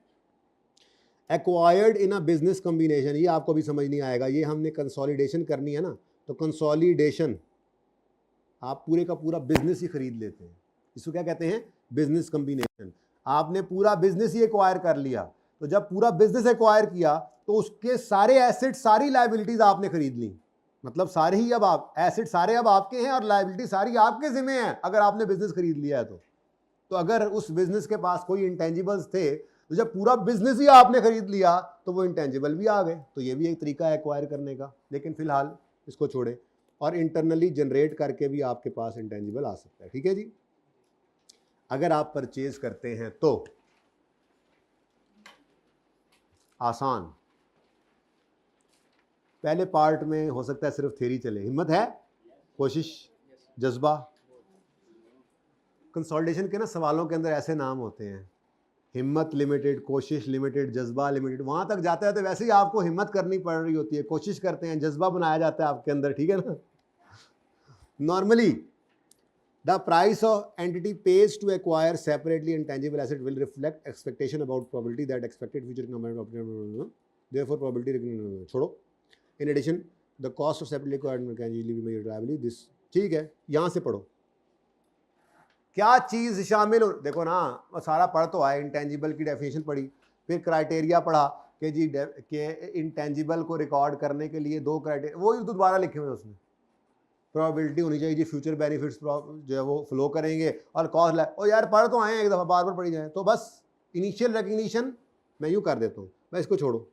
Acquired in a business combination, ये आपको भी समझ नहीं आएगा, ये हमने कंसोलिडेशन करनी है ना, तो कंसोलिडेशन आप पूरे का पूरा बिजनेस ही खरीद लेते हैं, इसको क्या कहते हैं, बिजनेस कॉम्बिनेशन। आपने पूरा बिजनेस ही एक्वायर कर लिया, तो जब पूरा बिजनेस एक्वायर किया तो उसके सारे एसेट सारी लायबिलिटीज आपने खरीद ली, मतलब सारे ही अब आप एसेट सारे अब आपके हैं और लायबिलिटी सारी आपके जिम्मे है, अगर आपने बिजनेस खरीद लिया है तो अगर उस बिजनेस के पास कोई इंटेंजिबल्स थे, तो जब पूरा बिजनेस ही आपने खरीद लिया तो वो इंटेंजिबल भी आ गए। तो ये भी एक तरीका है एक्वायर करने का, लेकिन फिलहाल इसको छोड़े, और इंटरनली जनरेट करके भी आपके पास इंटेंजिबल आ सकता है, ठीक है जी। अगर आप परचेज करते हैं तो आसान, पहले पार्ट में हो सकता है सिर्फ थ्योरी चले, हिम्मत है, कोशिश, जज्बा। कंसोलिडेशन के ना सवालों के अंदर ऐसे नाम होते हैं, हिम्मत लिमिटेड, कोशिश लिमिटेड, जज्बा लिमिटेड। वहां तक जाता है तो वैसे ही आपको हिम्मत करनी पड़ रही होती है, कोशिश करते हैं, जज्बा बनाया जाता है आपके अंदर, ठीक है ना। Normally the price of entity pays to acquire separately intangible asset will reflect expectation about probability that expected future income, therefore probability, छोड़ो। In addition the cost of separately acquired can easily be measured reliably this, ठीक है। यहां से पढ़ो क्या चीज़ शामिल हो, देखो ना सारा पढ़ तो आए, इंटेंजिबल की डेफिनेशन पढ़ी, फिर क्राइटेरिया पढ़ा कि जी के इंटेंजिबल को रिकॉर्ड करने के लिए 2 क्राइटेरिया, वो दोबारा लिखे हुए उसमें, प्रोबेबिलिटी होनी चाहिए जी, फ्यूचर बेनिफिट्स जो है वो फ्लो करेंगे, और कॉस्ट, ओ यार पढ़ तो आए एक दफ़ा, बार बार पढ़ी जाए तो बस इनिशियल रिकग्निशन मैं यूँ कर देता हूँ, मैं इसको छोड़ो,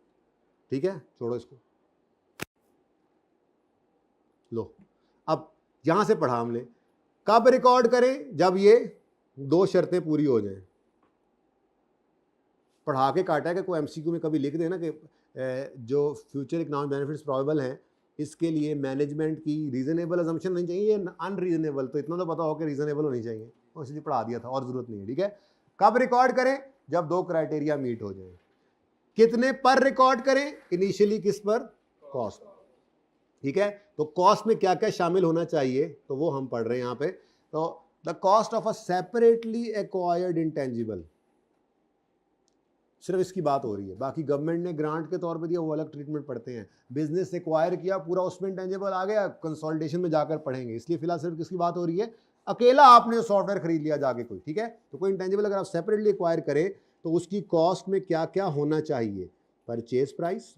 ठीक है, छोड़ो इसको, लो। अब यहाँ से पढ़ा हमने, कब रिकॉर्ड करें, जब ये 2 शर्तें पूरी हो जाएं। पढ़ा के काटा है कि कोई एमसीक्यू में कभी लिख देना कि जो फ्यूचर इकोनॉमिक बेनिफिट्स प्रोबेबल हैं, इसके लिए मैनेजमेंट की रीजनेबल अजम्पशन नहीं चाहिए, अनरीजनेबल, तो इतना तो पता हो कि रीजनेबल होनी चाहिए, और इसलिए पढ़ा दिया था, और ज़रूरत नहीं है, ठीक है। कब रिकॉर्ड करें, जब 2 क्राइटेरिया मीट हो जाए। कितने पर रिकॉर्ड करें, इनिशियली किस पर, कॉस्ट, ठीक है। तो कॉस्ट में क्या क्या शामिल होना चाहिए, तो वो हम पढ़ रहे हैं यहाँ पे। तो the cost of a separately acquired intangible, सिर्फ इसकी बात हो रही है, बाकी गवर्नमेंट ने ग्रांट के तौर पे दिया वो अलग ट्रीटमेंट पढ़ते हैं, बिजनेस एक्वायर किया पूरा उसमें इंटेंजिबल आ गया, कंसोलिडेशन में जाकर पढ़ेंगे, इसलिए फिलहाल सिर्फ किसकी बात हो रही है, अकेला आपने सॉफ्टवेयर खरीद लिया जाके कोई, ठीक है। तो कोई इंटेंजिबल अगर आप सेपरेटली एक्वायर करें तो उसकी कॉस्ट में क्या क्या होना चाहिए, परचेज प्राइस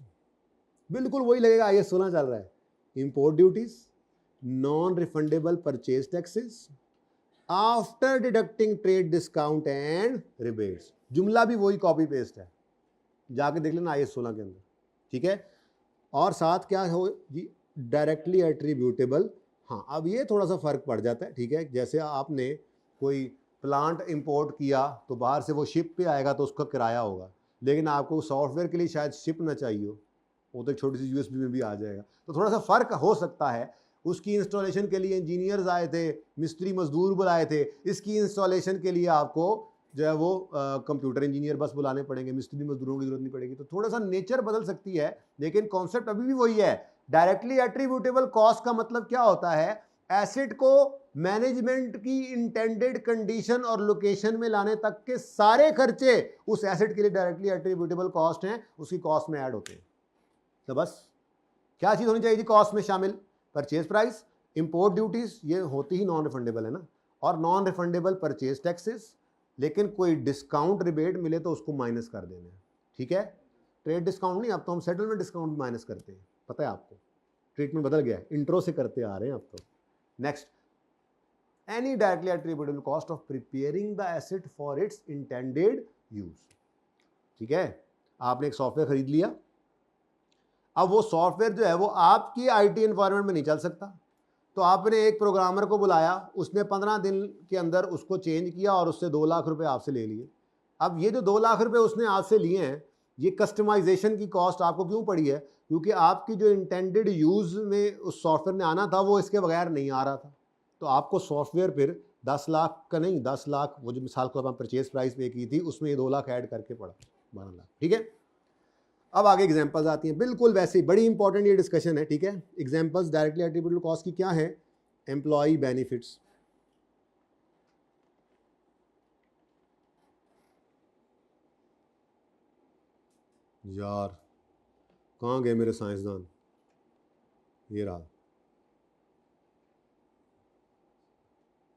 बिल्कुल वही लगेगा, IAS 16 चल रहा है, import duties, non refundable purchase taxes after deducting trade discount and rebates, जुमला भी वही कॉपी पेस्ट है, जाके देख लेना IAS 16 के अंदर, ठीक है। और साथ क्या हो जी, डायरेक्टली एट्रीब्यूटेबल, हाँ अब ये थोड़ा सा फर्क पड़ जाता है, ठीक है। जैसे आपने कोई प्लांट इंपोर्ट किया तो बाहर से वो शिप पे आएगा तो उसका किराया होगा, लेकिन आपको सॉफ्टवेयर के लिए शायद शिप ना चाहिए हो, वो तो एक छोटी सी USB में भी आ जाएगा, तो थोड़ा सा फ़र्क हो सकता है। उसकी इंस्टॉलेशन के लिए इंजीनियर्स आए थे, मिस्त्री मजदूर बुलाए थे, इसकी इंस्टॉलेशन के लिए आपको जो है वो कंप्यूटर इंजीनियर बस बुलाने पड़ेंगे, मिस्त्री मजदूरों की जरूरत नहीं पड़ेगी, तो थोड़ा सा नेचर बदल सकती है, लेकिन कॉन्सेप्ट अभी भी वही है। डायरेक्टली एट्रीब्यूटेबल कॉस्ट का मतलब क्या होता है, एसेट को मैनेजमेंट की इंटेंडेड कंडीशन और लोकेशन में लाने तक के सारे खर्चे उस एसेट के लिए डायरेक्टली एट्रीब्यूटेबल कॉस्ट हैं, उसकी कॉस्ट में ऐड होते हैं। तो बस क्या चीज़ होनी चाहिए जी कॉस्ट में शामिल, परचेज प्राइस, इंपोर्ट ड्यूटीज, ये होती ही नॉन रिफंडेबल है ना, और नॉन रिफंडेबल परचेज टैक्सेस, लेकिन कोई डिस्काउंट रिबेट मिले तो उसको माइनस कर देना है, ठीक है। ट्रेड डिस्काउंट नहीं, अब तो हम सेटलमेंट डिस्काउंट माइनस करते हैं, पता है आपको, ट्रीटमेंट बदल गया है, इंट्रो से करते आ रहे हैं अब तो। Next, any directly attributable cost of preparing the asset for its intended use, ठीक है। आपने एक सॉफ्टवेयर खरीद लिया, अब वो सॉफ्टवेयर जो है वो आपकी IT एनवायरनमेंट में नहीं चल सकता, तो आपने एक प्रोग्रामर को बुलाया, उसने 15 दिन के अंदर उसको चेंज किया और उससे 2 लाख रुपए आपसे ले लिए। अब ये जो 2 लाख रुपए उसने आपसे लिए हैं, ये कस्टमाइजेशन की कॉस्ट आपको क्यों पड़ी है, क्योंकि आपकी जो इंटेंडेड यूज़ में उस सॉफ्टवेयर ने आना था वो इसके बगैर नहीं आ रहा था, तो आपको सॉफ्टवेयर फिर 10 लाख का नहीं, 10 लाख वो जो मिसाल को आप परचेज प्राइस पे की थी उसमें ये 2 लाख ऐड करके पड़ा 12 लाख, ठीक है। अब आगे एग्जांपल्स आती हैं, बिल्कुल वैसे ही, बड़ी इंपॉर्टेंट ये डिस्कशन है, ठीक है। एग्जांपल्स डायरेक्टली एट्रीब्यूटेबल कॉस्ट की क्या है, एम्प्लॉय बेनिफिट्स, यार कहाँ गए मेरे साइंसदान, ये रहा,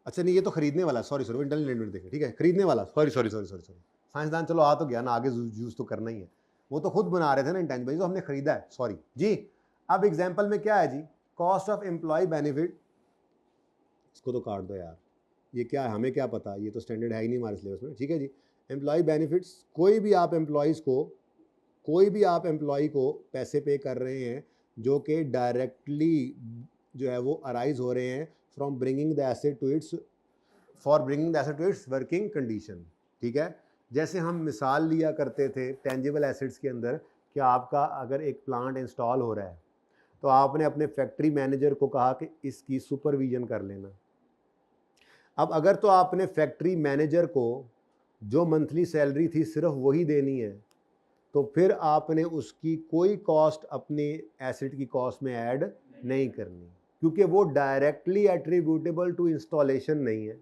अच्छा नहीं ये तो खरीदने वाला, सॉरी इंटेलिजेंट देखें, ठीक है, खरीदने वाला, सॉरी साइंसदान चलो आ तो गया ना, आगे यूज तो करना ही है, वो तो खुद बना रहे थे ना इंटेंजिबल, जो हमने खरीदा है, सॉरी जी। अब एग्जांपल में क्या है जी, कॉस्ट ऑफ एम्प्लॉय बेनिफिट, इसको तो काट दो यार, ये क्या है हमें क्या पता, ये तो स्टैंडर्ड है ही नहीं हमारे सिलेबस में, ठीक है जी। एम्प्लॉय बेनिफिट्स, कोई भी आप एम्प्लॉय को पैसे पे कर रहे हैं जो कि डायरेक्टली जो है वो अराइज हो रहे हैं from bringing the asset to its working condition, ठीक है। जैसे हम मिसाल लिया करते थे टेंजिबल एसेट्स के अंदर कि आपका अगर एक प्लांट इंस्टॉल हो रहा है तो आपने अपने फैक्ट्री मैनेजर को कहा कि इसकी सुपरविजन कर लेना। अब अगर तो आपने फैक्ट्री मैनेजर को जो मंथली सैलरी थी सिर्फ वही देनी है, तो फिर आपने उसकी कोई कॉस्ट अपनी एसेट की कॉस्ट में ऐड नहीं करनी, क्योंकि वो डायरेक्टली एट्रीब्यूटेबल टू इंस्टॉलेशन नहीं है।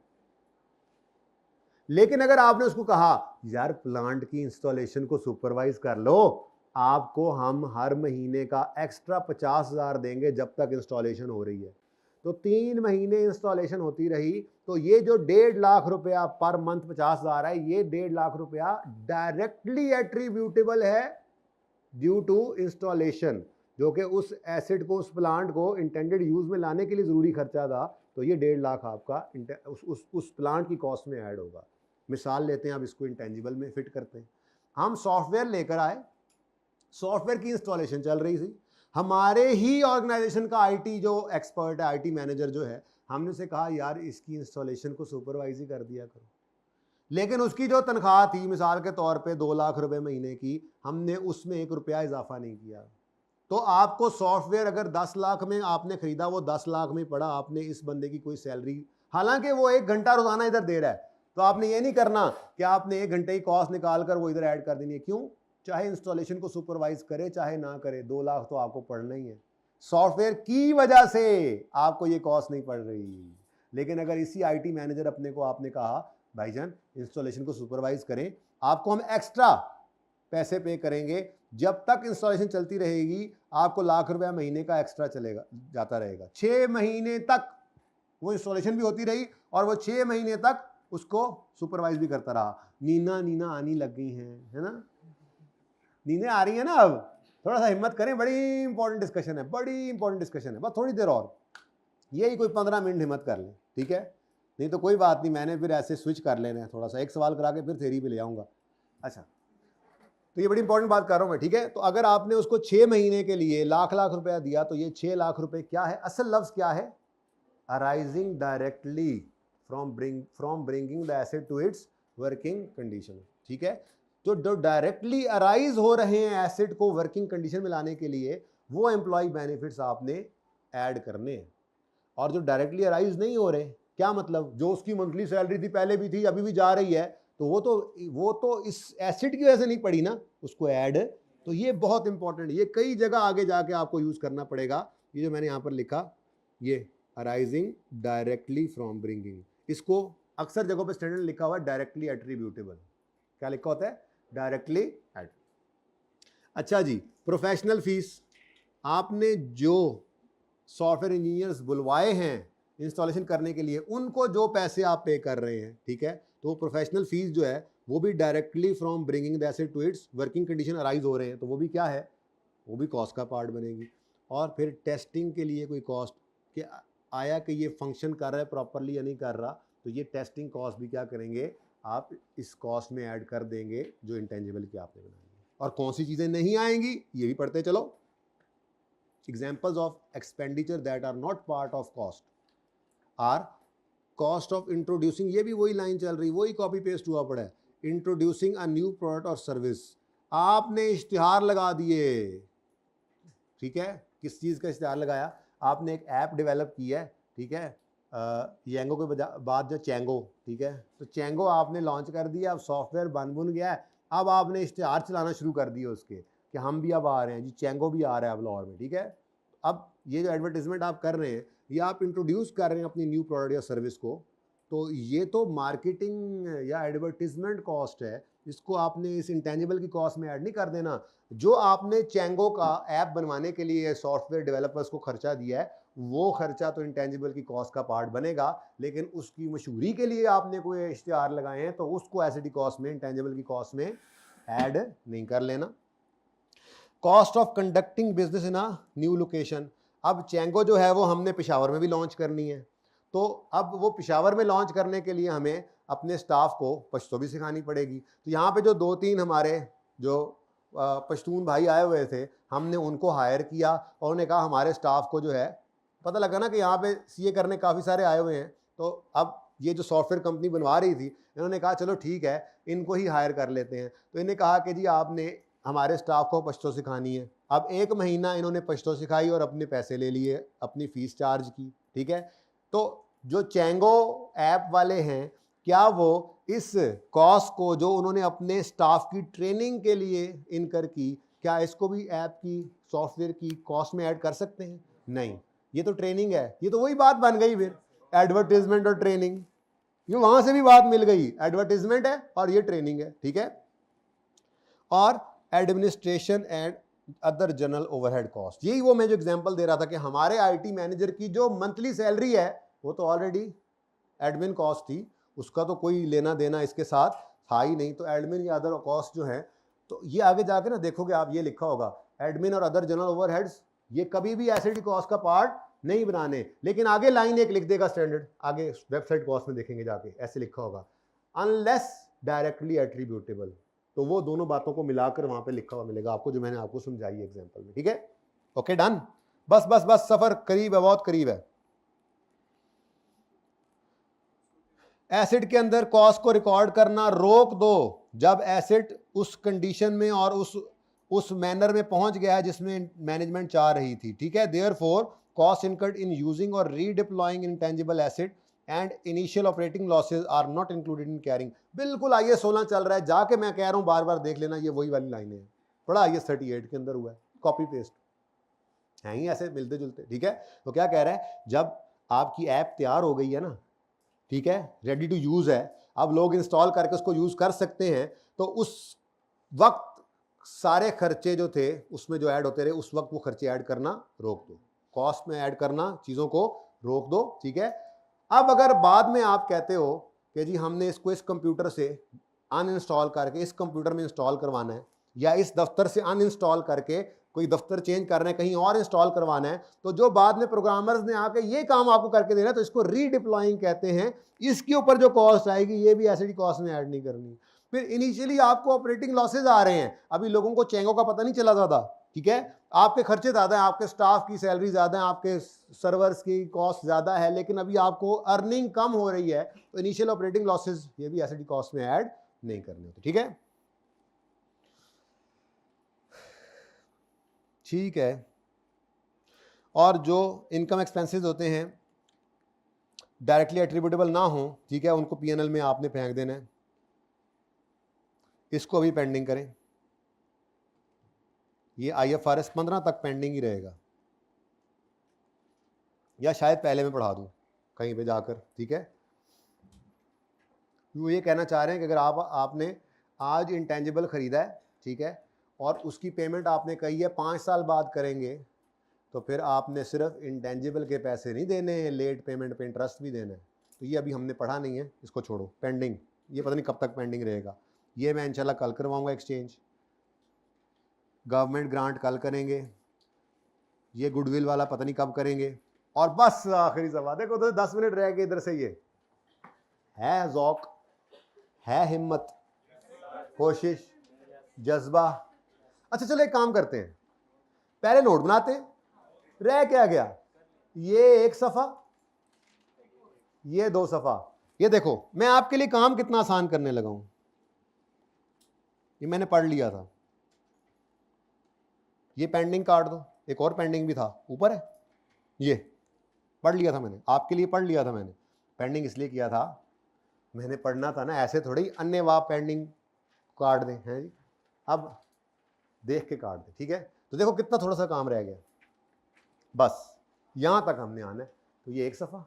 लेकिन अगर आपने उसको कहा यार प्लांट की इंस्टॉलेशन को सुपरवाइज कर लो, आपको हम हर महीने का एक्स्ट्रा 50,000 देंगे जब तक इंस्टॉलेशन हो रही है, तो 3 महीने इंस्टॉलेशन होती रही, तो ये जो 1.5 लाख रुपया पर मंथ 50,000 है, ये 1.5 लाख रुपया डायरेक्टली एट्रीब्यूटेबल है ड्यू टू इंस्टॉलेशन, जो कि उस एसेट को, उस प्लांट को इंटेंडेड यूज में लाने के लिए जरूरी खर्चा था। तो ये 1.5 लाख आपका उस प्लांट की कॉस्ट में ऐड होगा। मिसाल लेते हैं, अब इसको इंटेंजिबल में फिट करते हैं। हम सॉफ्टवेयर लेकर आए, सॉफ्टवेयर की इंस्टॉलेशन चल रही थी, हमारे ही ऑर्गेनाइजेशन का आईटी जो एक्सपर्ट है, आईटी मैनेजर जो है, हमने उसे कहा यार इसकी इंस्टॉलेशन को सुपरवाइज ही कर दिया करो। लेकिन उसकी जो तनख्वाह थी मिसाल के तौर पे 2 लाख रुपए महीने की, हमने उसमें 1 रुपया इजाफा नहीं किया। तो आपको सॉफ्टवेयर अगर 10 लाख में आपने खरीदा, वो 10 लाख में पड़ा, आपने इस बंदे की कोई सैलरी, हालांकि वो 1 घंटा रोजाना इधर दे रहा है, तो आपने ये नहीं करना कि आपने 1 घंटे की कॉस्ट निकाल कर वो इधर ऐड कर देनी है। क्यों? चाहे इंस्टॉलेशन को सुपरवाइज करे चाहे ना करे, 2 लाख तो आपको पड़ना ही है। सॉफ्टवेयर की वजह से आपको ये कॉस्ट नहीं पड़ रही। लेकिन अगर इसी आईटी मैनेजर अपने को आपने कहा भाईजान इंस्टॉलेशन को सुपरवाइज करें, आपको हम एक्स्ट्रा पैसे पे करेंगे, जब तक इंस्टॉलेशन चलती रहेगी आपको 1 लाख रुपया महीने का एक्स्ट्रा चलेगा, जाता रहेगा। 6 महीने तक वो इंस्टॉलेशन भी होती रही और वो 6 महीने तक उसको सुपरवाइज भी करता रहा। नीना नीना आनी लग गई हैं, है ना? नींदें आ रही है ना? अब थोड़ा सा हिम्मत करें, बड़ी इंपॉर्टेंट डिस्कशन है, बड़ी इंपॉर्टेंट डिस्कशन है, बस थोड़ी देर और, यही कोई 15 मिनट हिम्मत कर लें, ठीक है? नहीं तो कोई बात नहीं, मैंने फिर ऐसे स्विच कर लेना है, थोड़ा सा एक सवाल करा के फिर थ्योरी पे ले आऊँगा। अच्छा, तो ये बड़ी इंपॉर्टेंट बात कर रहा हूँ मैं, ठीक है? तो अगर आपने उसको 6 महीने के लिए लाख रुपया दिया, तो ये 6 लाख रुपए क्या है? असल लफ्ज़ क्या है? Arising directly from bringing the asset to its working condition, ठीक है? तो जो डायरेक्टली अराइज हो रहे हैं एसेट को वर्किंग कंडीशन में लाने के लिए, वो एम्प्लॉय बेनिफिट्स आपने ऐड करने हैं। और जो डायरेक्टली अराइज नहीं हो रहे, क्या मतलब? जो उसकी मंथली सैलरी थी, पहले भी थी, अभी भी जा रही है, तो वो तो इस एसेट की वजह से नहीं पड़ी ना, उसको ऐड। तो ये बहुत इंपॉर्टेंट, ये कई जगह आगे जाके आपको यूज करना पड़ेगा। ये जो मैंने यहाँ पर लिखा, ये अराइजिंग डायरेक्टली फ्रॉम ब्रिंगिंग, इसको अक्सर जगहों पर स्टैंडर्ड लिखा हुआ है डायरेक्टली एट्रीब्यूटेबल। क्या लिखा होता है? Directly add. अच्छा जी, प्रोफेशनल फीस, आपने जो सॉफ्टवेयर इंजीनियर्स बुलवाए हैं इंस्टॉलेशन करने के लिए, उनको जो पैसे आप पे कर रहे हैं, ठीक है, तो प्रोफेशनल फीस जो है वो भी directly from bringing the asset to its working condition arise हो रहे हैं, तो वो भी क्या है? वो भी कॉस्ट का पार्ट बनेगी। और फिर टेस्टिंग के लिए कोई कॉस्ट, कि आया कि ये फंक्शन कर रहा है प्रॉपरली या नहीं कर रहा, तो ये टेस्टिंग कॉस्ट भी क्या करेंगे? आप इस कॉस्ट में ऐड कर देंगे जो इंटेंजिबल की आपने बनाई है। और कौन सी चीज़ें नहीं आएंगी ये भी पढ़ते चलो। Examples of expenditure that are not part of cost are cost of introducing, ये भी वही लाइन चल रही, वही कॉपी पेस्ट हुआ पड़ा है। इंट्रोड्यूसिंग अ न्यू प्रोडक्ट और सर्विस, आपने इश्तिहार लगा दिए, ठीक है? किस चीज़ का इश्तिहार लगाया? आपने एक ऐप डेवलप की है, ठीक है, येंगो के बाद जो चैंगो, ठीक है, तो चैंगो आपने लॉन्च कर दिया, अब सॉफ्टवेयर बन गया है, अब आपने इश्तिहार चलाना शुरू कर दिए उसके कि हम भी अब आ रहे हैं जी, चैंगो भी आ रहा है अब लाहौर में, ठीक है? अब ये जो एडवर्टीजमेंट आप कर रहे हैं, ये आप इंट्रोड्यूस कर रहे हैं अपनी न्यू प्रोडक्ट या सर्विस को, तो ये तो मार्केटिंग या एडवर्टीजमेंट कॉस्ट है, इसको आपने इस इंटेंजिबल की कॉस्ट में ऐड नहीं कर देना। जो आपने चैंगो का ऐप बनवाने के लिए सॉफ्टवेयर डेवलपर्स को खर्चा दिया है, वो खर्चा तो इंटेंजिबल की कॉस्ट का पार्ट बनेगा, लेकिन उसकी मशहूरी के लिए आपने कोई इश्तिहार लगाए हैं तो उसको एसिडी कॉस्ट में, इंटेंजिबल की कॉस्ट में ऐड नहीं कर लेना। Cost of conducting business in a new location, अब चैंगो जो है वो हमने पेशावर में भी लॉन्च करनी है, तो अब वो पेशावर में लॉन्च करने के लिए हमें अपने स्टाफ को पश्तो भी सिखानी पड़ेगी। तो यहाँ पे जो 2-3 हमारे जो पश्तून भाई आए हुए थे, हमने उनको हायर किया और उन्हें कहा हमारे स्टाफ को जो है, पता लगा ना कि यहाँ पे सीए करने काफ़ी सारे आए हुए हैं, तो अब ये जो सॉफ्टवेयर कंपनी बनवा रही थी, इन्होंने कहा चलो ठीक है इनको ही हायर कर लेते हैं। तो इन्हें कहा कि जी आपने हमारे स्टाफ को पश्तो सिखानी है। अब 1 महीना इन्होंने पश्तो सिखाई और अपने पैसे ले लिए, अपनी फीस चार्ज की, ठीक है। तो जो चैंगो ऐप वाले हैं, क्या वो इस कॉस्ट को जो उन्होंने अपने स्टाफ की ट्रेनिंग के लिए इनकर की, क्या इसको भी ऐप की सॉफ्टवेयर की कॉस्ट में ऐड कर सकते हैं? नहीं, ये तो ट्रेनिंग है। ये तो वही बात बन गई फिर, एडवर्टीजमेंट और ट्रेनिंग, ये वहां से भी बात मिल गई, एडवर्टीजमेंट है और ये ट्रेनिंग है, ठीक है। और administration and other general overhead cost, यही वो मैं जो एग्जांपल दे रहा था कि हमारे आईटी मैनेजर की जो मंथली सैलरी है वो तो ऑलरेडी एडमिन कॉस्ट थी, उसका तो कोई लेना देना इसके साथ था ही नहीं। तो एडमिन या अदर कॉस्ट जो है, तो ये आगे जाके ना देखोगे आप, ये लिखा होगा एडमिन और अदर जनरल ओवरहेड्स, ये कभी भी एसिड कॉस्ट का पार्ट नहीं बनाने। लेकिन आगे लाइन एक लिख देगा स्टैंडर्ड, आगे वेबसाइट कॉस्ट में देखेंगे जाके ऐसे लिखा होगा, अनलेस डायरेक्टली एट्रीब्यूटेबल। तो वो दोनों बातों को मिलाकर वहां पे लिखा हुआ मिलेगा आपको, जो मैंने आपको समझाई एग्जांपल में, ठीक है। ओके डन, बस बस बस, सफर करीब है, बहुत करीब है। एसिड के अंदर कॉस्ट को रिकॉर्ड करना रोक दो जब एसिड उस कंडीशन में और उस मैनर में पहुंच गया है जिसमें मैनेजमेंट चाह रही थी, ठीक है। Therefore cost incurred in using और redeploying intangible asset and initial operating losses are not included in carrying. बिल्कुल IAS 16 चल रहा है, जाके मैं कह रहा हूं बार बार देख लेना, ये वही वाली लाइनें हैं, बड़ा IAS 38 के अंदर हुआ है, कॉपी पेस्ट है ही ऐसे मिलते जुलते, ठीक है। तो क्या कह रहा है, जब आपकी ऐप तैयार हो गई है ना, ठीक है, रेडी टू यूज है, अब लोग इंस्टॉल करके उसको यूज कर सकते हैं, तो उस वक्त सारे खर्चे जो थे उसमें जो ऐड होते रहे, उस वक्त वो खर्चे ऐड करना रोक दो, कॉस्ट में ऐड करना चीजों को रोक दो, ठीक है। अब अगर बाद में आप कहते हो कि जी हमने इसको इस कंप्यूटर से अनइंस्टॉल करके इस कंप्यूटर में इंस्टॉल करवाना है, या इस दफ्तर से अनइंस्टॉल करके कोई दफ्तर चेंज करना है, कहीं और इंस्टॉल करवाना है, तो जो बाद में प्रोग्रामर्स ने आके ये काम आपको करके देना है, तो इसको रीडिप्लॉइंग कहते हैं। इसके ऊपर जो कॉस्ट आएगी ये भी एसिड कॉस्ट में ऐड नहीं करनी। फिर इनिशियली आपको ऑपरेटिंग लॉसेज आ रहे हैं, अभी लोगों को चेंगो का पता नहीं चला ज़्यादा, ठीक है, आपके खर्चे ज़्यादा हैं, आपके स्टाफ की सैलरी ज़्यादा है, आपके सर्वर्स की कॉस्ट ज़्यादा है, लेकिन अभी आपको अर्निंग कम हो रही है, तो इनिशियल ऑपरेटिंग लॉसेज ये भी एसिड कॉस्ट में ऐड नहीं करने होते, ठीक है। ठीक है, और जो इनकम एक्सपेंसेस होते हैं डायरेक्टली एट्रीब्यूटेबल ना हो, ठीक है, उनको P&L में आपने फेंक देना है, इसको अभी पेंडिंग करें, ये IFRS 15 तक पेंडिंग ही रहेगा, या शायद पहले मैं पढ़ा दूं कहीं पे जाकर, ठीक है। वो ये कहना चाह रहे हैं कि अगर आपने आज इंटेंजिबल खरीदा है, ठीक है, और उसकी पेमेंट आपने कही है 5 साल बाद करेंगे, तो फिर आपने सिर्फ इंटेंजिबल के पैसे नहीं देने हैं, लेट पेमेंट पे इंटरेस्ट भी देना है। तो ये अभी हमने पढ़ा नहीं है, इसको छोड़ो, पेंडिंग, ये पता नहीं कब तक पेंडिंग रहेगा, ये मैं इंशाल्लाह कल करवाऊंगा एक्सचेंज। गवर्नमेंट ग्रांट कल करेंगे, ये गुडविल वाला पता नहीं कब करेंगे, और बस आखिरी सवाल देखो, तो 10 मिनट रह गए इधर से। ये है ज़ौक, है हिम्मत, कोशिश, जज्बा। अच्छा चलो एक काम करते हैं, पहले नोट बनाते हैं, रह क्या गया, ये 1 सफ़ा, ये 2 सफ़ा। ये देखो मैं आपके लिए काम कितना आसान करने लगा हूं, ये मैंने पढ़ लिया था, ये पेंडिंग काट दो, एक और पेंडिंग भी था ऊपर है, ये पढ़ लिया था मैंने, आपके लिए पढ़ लिया था मैंने। पेंडिंग इसलिए किया था, मैंने पढ़ना था ना, ऐसे थोड़ी अन्य वाह पेंडिंग काट दें, हैं जी, अब देख के काट दें, ठीक है। तो देखो कितना थोड़ा सा काम रह गया, बस यहां तक हमने आना है। तो ये 1 सफ़ा,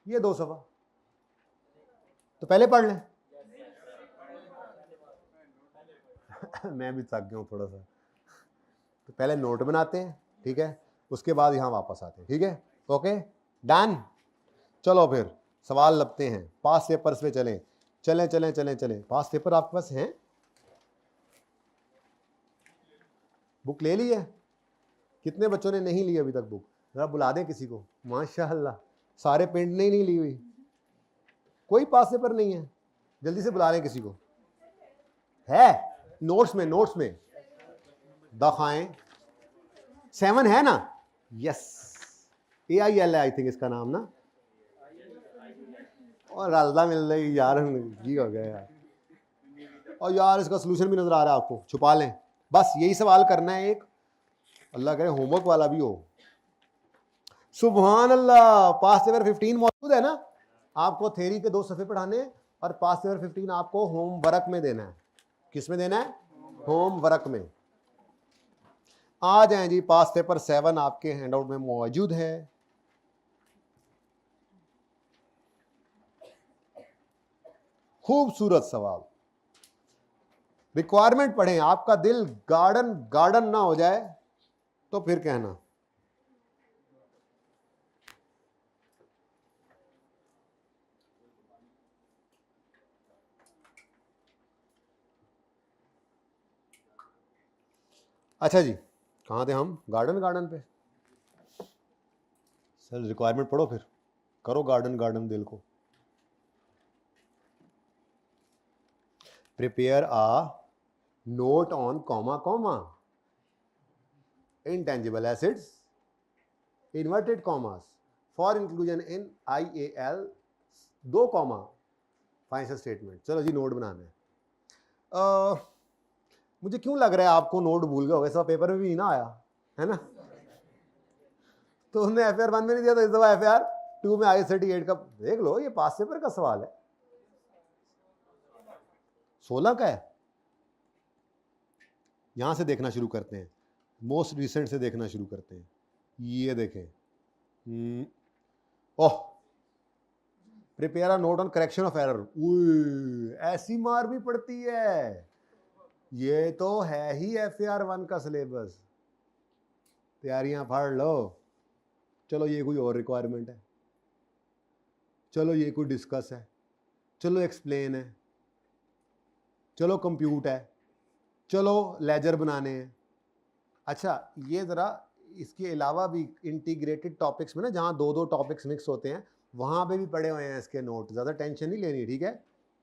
ये 2 सफ़ा, तो पहले पढ़ लें। मैं भी थक गया हूं थोड़ा सा, तो पहले नोट बनाते हैं, ठीक है, उसके बाद यहां वापस आते हैं, ठीक है। ओके डन, चलो फिर सवाल लगते हैं, पास पेपर्स पे चलें, चलें चलें चलें चलें। पास पेपर आपके पास हैं, बुक ले ली है? कितने बच्चों ने नहीं ली अभी तक बुक? जरा बुला दें किसी को, माशाअल्लाह सारे पेंट नहीं ली हुई, कोई पास पेपर नहीं है, जल्दी से बुला लें किसी को। है नोट्स में, नोट्स में दिखाएं, 7 है ना, यस, AIL है आई थिंक इसका नाम ना, और रलदा मिल रही यार, जी हो गया यार, और यार इसका सोल्यूशन भी नजर आ रहा है आपको, छुपा लें, बस यही सवाल करना है एक, अल्लाह करे होमवर्क वाला भी हो। सुभान अल्लाह, पास पेपर 15 मौजूद है ना, आपको थ्योरी के 2 सफ़े पढ़ाने और पास पेपर 15 आपको होमवर्क में देना है। किस में देना है? होमवर्क में। आ जाएं जी, पास पेपर 7 आपके हैंडआउट में मौजूद है। खूबसूरत सवाल, रिक्वायरमेंट पढ़ें, आपका दिल गार्डन गार्डन ना हो जाए तो फिर कहना। अच्छा जी, कहाँ थे हम? गार्डन गार्डन पे। सर रिक्वायरमेंट पढ़ो, फिर करो गार्डन गार्डन दिल को। Prepare a note on comma comma intangible assets inverted commas for inclusion in IAL 2 comma financial statement. चलो जी, नोट बनाना है। मुझे क्यों लग रहा है आपको नोट भूल गए होगे, सब पेपर में भी नहीं ना आया है ना, तो हमने FAR 1 में नहीं दिया, तो इस दफा FAR 2 में IS38 का देख लो, ये पास पेपर का सवाल है, 16 का है। यहां से देखना शुरू करते हैं, मोस्ट रिसेंट से देखना शुरू करते हैं। ये देखें, oh, prepare a note on correction of error. ऐसी मार भी पड़ती है, ये तो है ही FAR 1 का सिलेबस। तैयारियां फाड़ लो। चलो ये कोई और रिक्वायरमेंट है, चलो ये कोई डिस्कस है, चलो एक्सप्लेन है, चलो कंप्यूट है, चलो लेजर बनाने हैं। अच्छा, ये ज़रा इसके अलावा भी इंटीग्रेटेड टॉपिक्स में ना, जहाँ 2-2 टॉपिक्स मिक्स होते हैं, वहाँ पे भी पड़े हुए हैं इसके नोट। ज़्यादा टेंशन नहीं लेनी, ठीक है?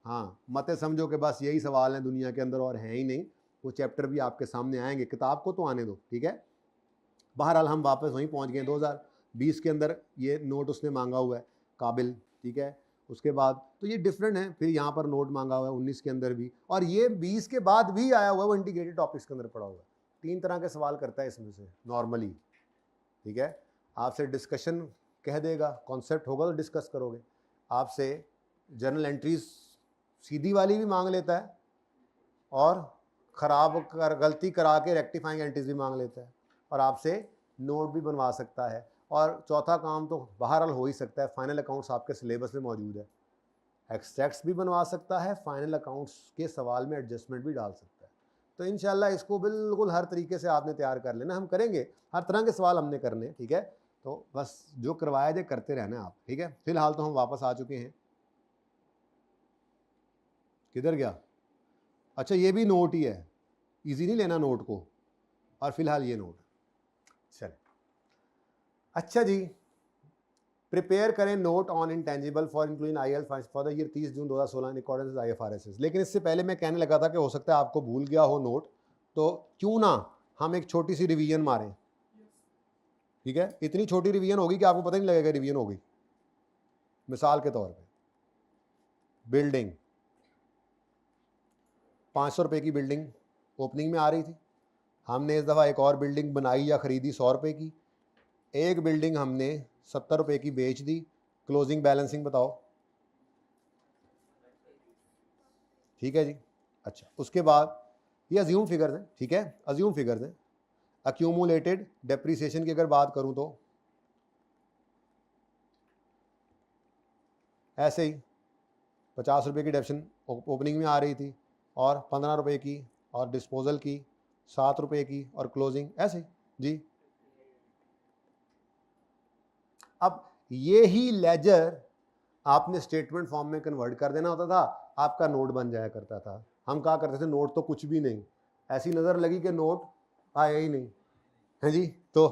हाँ, मत समझो कि बस यही सवाल हैं दुनिया के अंदर और हैं ही नहीं, वो चैप्टर भी आपके सामने आएंगे, किताब को तो आने दो, ठीक है? बहरहाल हम वापस वहीं पहुँच गए। 2020 के अंदर ये नोट उसने मांगा हुआ है, काबिल, ठीक है? उसके बाद तो ये डिफरेंट है, फिर यहाँ पर नोट मांगा हुआ है 19 के अंदर भी, और ये 20 के बाद भी आया हुआ है, वो इंटीग्रेटेड टॉपिक्स के अंदर पड़ा हुआ है। 3 तरह के सवाल करता है इसमें से नॉर्मली, ठीक है? आपसे डिस्कशन कह देगा, कॉन्सेप्ट होगा तो डिस्कस करोगे। आपसे जर्नल एंट्रीज सीधी वाली भी मांग लेता है, और गलती करा के रेक्टिफाइंग एंट्रीज भी मांग लेता है, और आपसे नोट भी बनवा सकता है। और चौथा काम तो बहरहाल हो ही सकता है, फाइनल अकाउंट्स आपके सिलेबस में मौजूद है, एक्सट्रैक्ट्स भी बनवा सकता है, फाइनल अकाउंट्स के सवाल में एडजस्टमेंट भी डाल सकता है। तो इंशाल्लाह इसको बिल्कुल हर तरीके से आपने तैयार कर लेना, हम करेंगे, हर तरह के सवाल हमने करने, ठीक है? तो बस जो करवाया जाए करते रहना आप, ठीक है? फिलहाल तो हम वापस आ चुके हैं। किधर गया? अच्छा, ये भी नोट ही है, इजी नहीं लेना नोट को, और फिलहाल ये नोट। चल, अच्छा जी, प्रिपेयर करें note on intangible for including IAL for the year 30 June 2016 in accordance with IFRS। लेकिन इससे पहले मैं कहने लगा था कि हो सकता है आपको भूल गया हो नोट, तो क्यों ना हम एक छोटी सी रिवीजन मारें, ठीक है? इतनी छोटी रिवीजन होगी कि आपको पता नहीं लगेगा रिवीजन होगी। मिसाल के तौर पे, बिल्डिंग 500 रुपये की बिल्डिंग ओपनिंग में आ रही थी, हमने इस दफ़ा एक और बिल्डिंग बनाई या ख़रीदी 100 रुपये की, एक बिल्डिंग हमने 70 रुपये की बेच दी, क्लोजिंग बैलेंसिंग बताओ, ठीक है जी? अच्छा, उसके बाद ये अज्यूम फिगर्स हैं, ठीक है? अज्यूम फिगर्स हैं। अक्यूमुलेटेड डेप्रीसिएशन की अगर बात करूं तो ऐसे ही 50 रुपये की डेप्शन ओपनिंग में आ रही थी, और 15 रुपये की, और डिस्पोजल की 7 रुपये की, और क्लोजिंग ऐसे जी। अब ये ही लेजर आपने स्टेटमेंट फॉर्म में कन्वर्ट कर देना होता था, आपका नोट बन जाया करता था। हम कहा करते थे नोट तो कुछ भी नहीं, ऐसी नज़र लगी कि नोट आया ही नहीं है जी। तो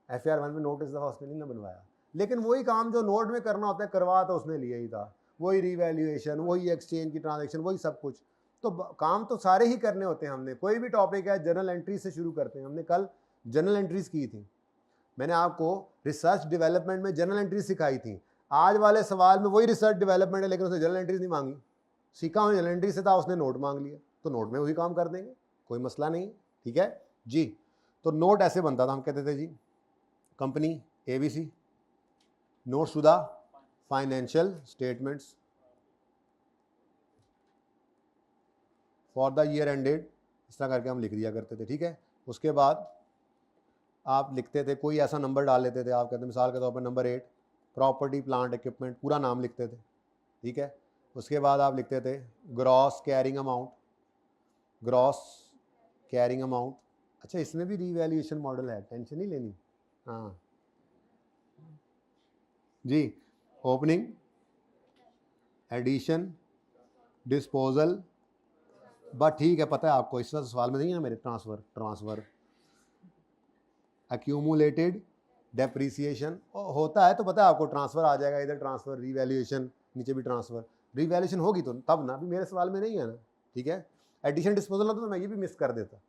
FAR 1 में नोट इस दफ़ा उसने नहीं ना बनवाया, लेकिन वही काम जो नोट में करना होता है करवा तो उसने लिया ही था, वही रिवैल्यूएशन, वही एक्सचेंज की ट्रांजेक्शन, वही सब कुछ। तो काम तो सारे ही करने होते हैं। हमने कोई भी टॉपिक है जर्नल एंट्री से शुरू करते हैं। हमने कल जर्नल एंट्रीज की थी, मैंने आपको रिसर्च डेवलपमेंट में जर्नल एंट्रीज सिखाई थी। आज वाले सवाल में वही रिसर्च डेवलपमेंट है, लेकिन उसने जर्नल एंट्रीज नहीं मांगी। सीखा हूँ जर्नल एंट्री से था, उसने नोट मांग लिया। तो नोट में वही काम कर देंगे, कोई मसला नहीं, ठीक है जी। तो नोट ऐसे बनता था, हम कहते थे जी कंपनी ABC, नोटशुदा financial statements for the year ended, इस तरह करके हम लिख दिया करते थे, ठीक है। उसके बाद आप लिखते थे, कोई ऐसा नंबर डाल लेते थे, आप कहते मिसाल के तौर पर नंबर 8, प्रॉपर्टी प्लांट इक्विपमेंट, पूरा नाम लिखते थे, ठीक है। उसके बाद आप लिखते थे gross carrying amount, gross carrying amount. अच्छा, इसमें भी रीवैल्यूएशन मॉडल है, टेंशन नहीं लेनी। हाँ जी, ओपनिंग, एडिशन, डिस्पोजल, बट ठीक है, पता है आपको, इस सवाल में नहीं है मेरे ट्रांसफर एक्यूमुलेटेड डेप्रीसिएशन होता है, तो पता है आपको ट्रांसफर आ जाएगा, इधर ट्रांसफर, रीवैल्यूएशन, नीचे भी ट्रांसफर, रीवैल्यूएशन होगी तो तब ना, भी मेरे सवाल में नहीं है ना, ठीक है। एडिशन डिस्पोजल ना, तो मैं ये भी मिस कर देता,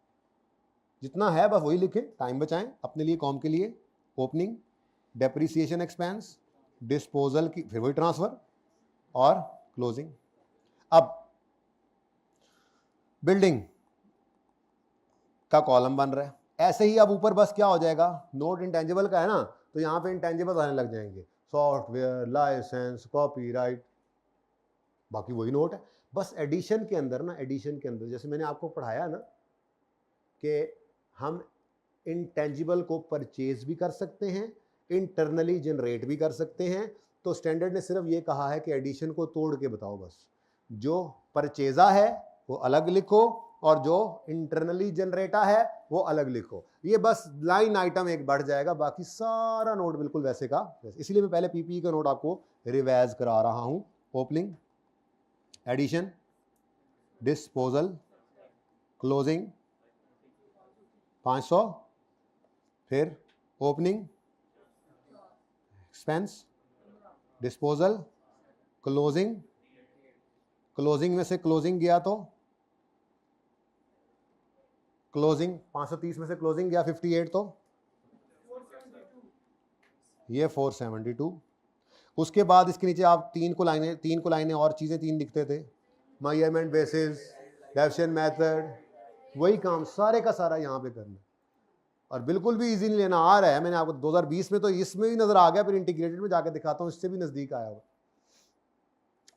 जितना है बस वही लिखें, टाइम बचाएं अपने लिए, कॉम के लिए। ओपनिंग, डेप्रीसिएशन एक्सपेंस, डिस्पोजल की, फिर वही ट्रांसफर और क्लोजिंग। अब बिल्डिंग का कॉलम बन रहा है, ऐसे ही अब ऊपर बस क्या हो जाएगा, नोट इंटेंजिबल का है ना, तो यहाँ पे इंटेंजिबल आने लग जाएंगे, सॉफ्टवेयर, लाइसेंस, कॉपीराइट, बाकी वही नोट है। बस एडिशन के अंदर ना, एडिशन के अंदर जैसे मैंने आपको पढ़ाया ना कि हम इंटेंजिबल को परचेज भी कर सकते हैं, इंटरनली जनरेट भी कर सकते हैं। तो स्टैंडर्ड ने सिर्फ ये कहा है कि एडिशन को तोड़ के बताओ, बस जो परचेजा है वो अलग लिखो और जो इंटरनली जनरेटा है वो अलग लिखो, ये बस लाइन आइटम एक बढ़ जाएगा, बाकी सारा नोट बिल्कुल वैसे का वैसे। इसलिए मैं पहले पीपीई का नोट आपको रिवाइज करा रहा हूं। ओपनिंग, एडिशन, डिस्पोजल, क्लोजिंग 500, फिर opening, expense, disposal, closing, closing में से क्लोजिंग गया तो क्लोजिंग 530 में से क्लोजिंग गया 58, तो ये 472। उसके बाद इसके नीचे आप तीन को लाइनें और चीज़ें तीन लिखते थे, मेजरमेंट बेसिस, डेफिशिएंट मेथड, वही काम सारे का सारा यहाँ पे करना। और बिल्कुल भी इजी नहीं लेना, आ रहा है, मैंने आपको 2020 में तो इसमें भी नजर आ गया, फिर इंटीग्रेटेड में जाके दिखाता हूँ, इससे भी नजदीक आया हुआ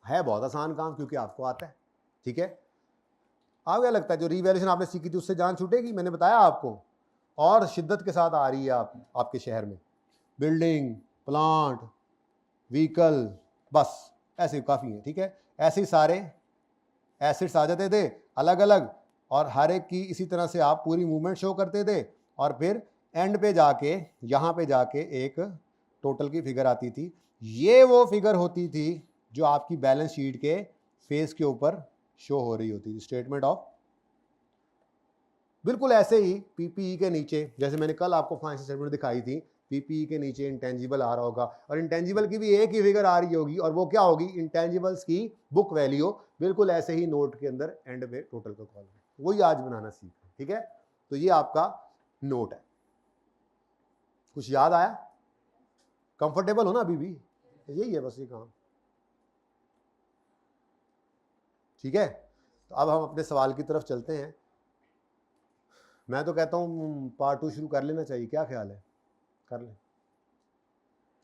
है, बहुत आसान काम क्योंकि आपको आता है, ठीक है। आप क्या लगता है जो रीवैल्यूएशन आपने सीखी थी उससे जान छूटेगी? मैंने बताया आपको, और शिद्दत के साथ आ रही है आपके शहर में, बिल्डिंग, प्लांट, व्हीकल, बस ऐसे काफ़ी है, ठीक है। ऐसे ही सारे एसेट्स आ जाते थे अलग अलग, और हर एक की इसी तरह से आप पूरी मूवमेंट शो करते थे, और फिर एंड पे जाके यहाँ पे जाके एक टोटल की फिगर आती थी। ये वो फिगर होती थी जो आपकी बैलेंस शीट के फेस के ऊपर शो हो रही होती थी, स्टेटमेंट ऑफ। बिल्कुल ऐसे ही पीपीई के नीचे, जैसे मैंने कल आपको फाइनेंशियल स्टेटमेंट दिखाई थी, पीपीई के नीचे इंटेंजिबल आ रहा होगा, और इंटेंजिबल की भी एक ही फिगर आ रही होगी, और वो क्या होगी, इंटेंजिबल्स की बुक वैल्यू। बिल्कुल ऐसे ही नोट के अंदर एंड पे टोटल का कॉलम, वही आज बनाना सीखा, ठीक है। तो ये आपका नोट है। कुछ याद आया? कंफर्टेबल हो ना अभी भी? यही है बस ये काम, ठीक है। तो अब हम अपने सवाल की तरफ चलते हैं। मैं तो कहता हूँ पार्ट 2 शुरू कर लेना चाहिए, क्या ख्याल है? कर लें।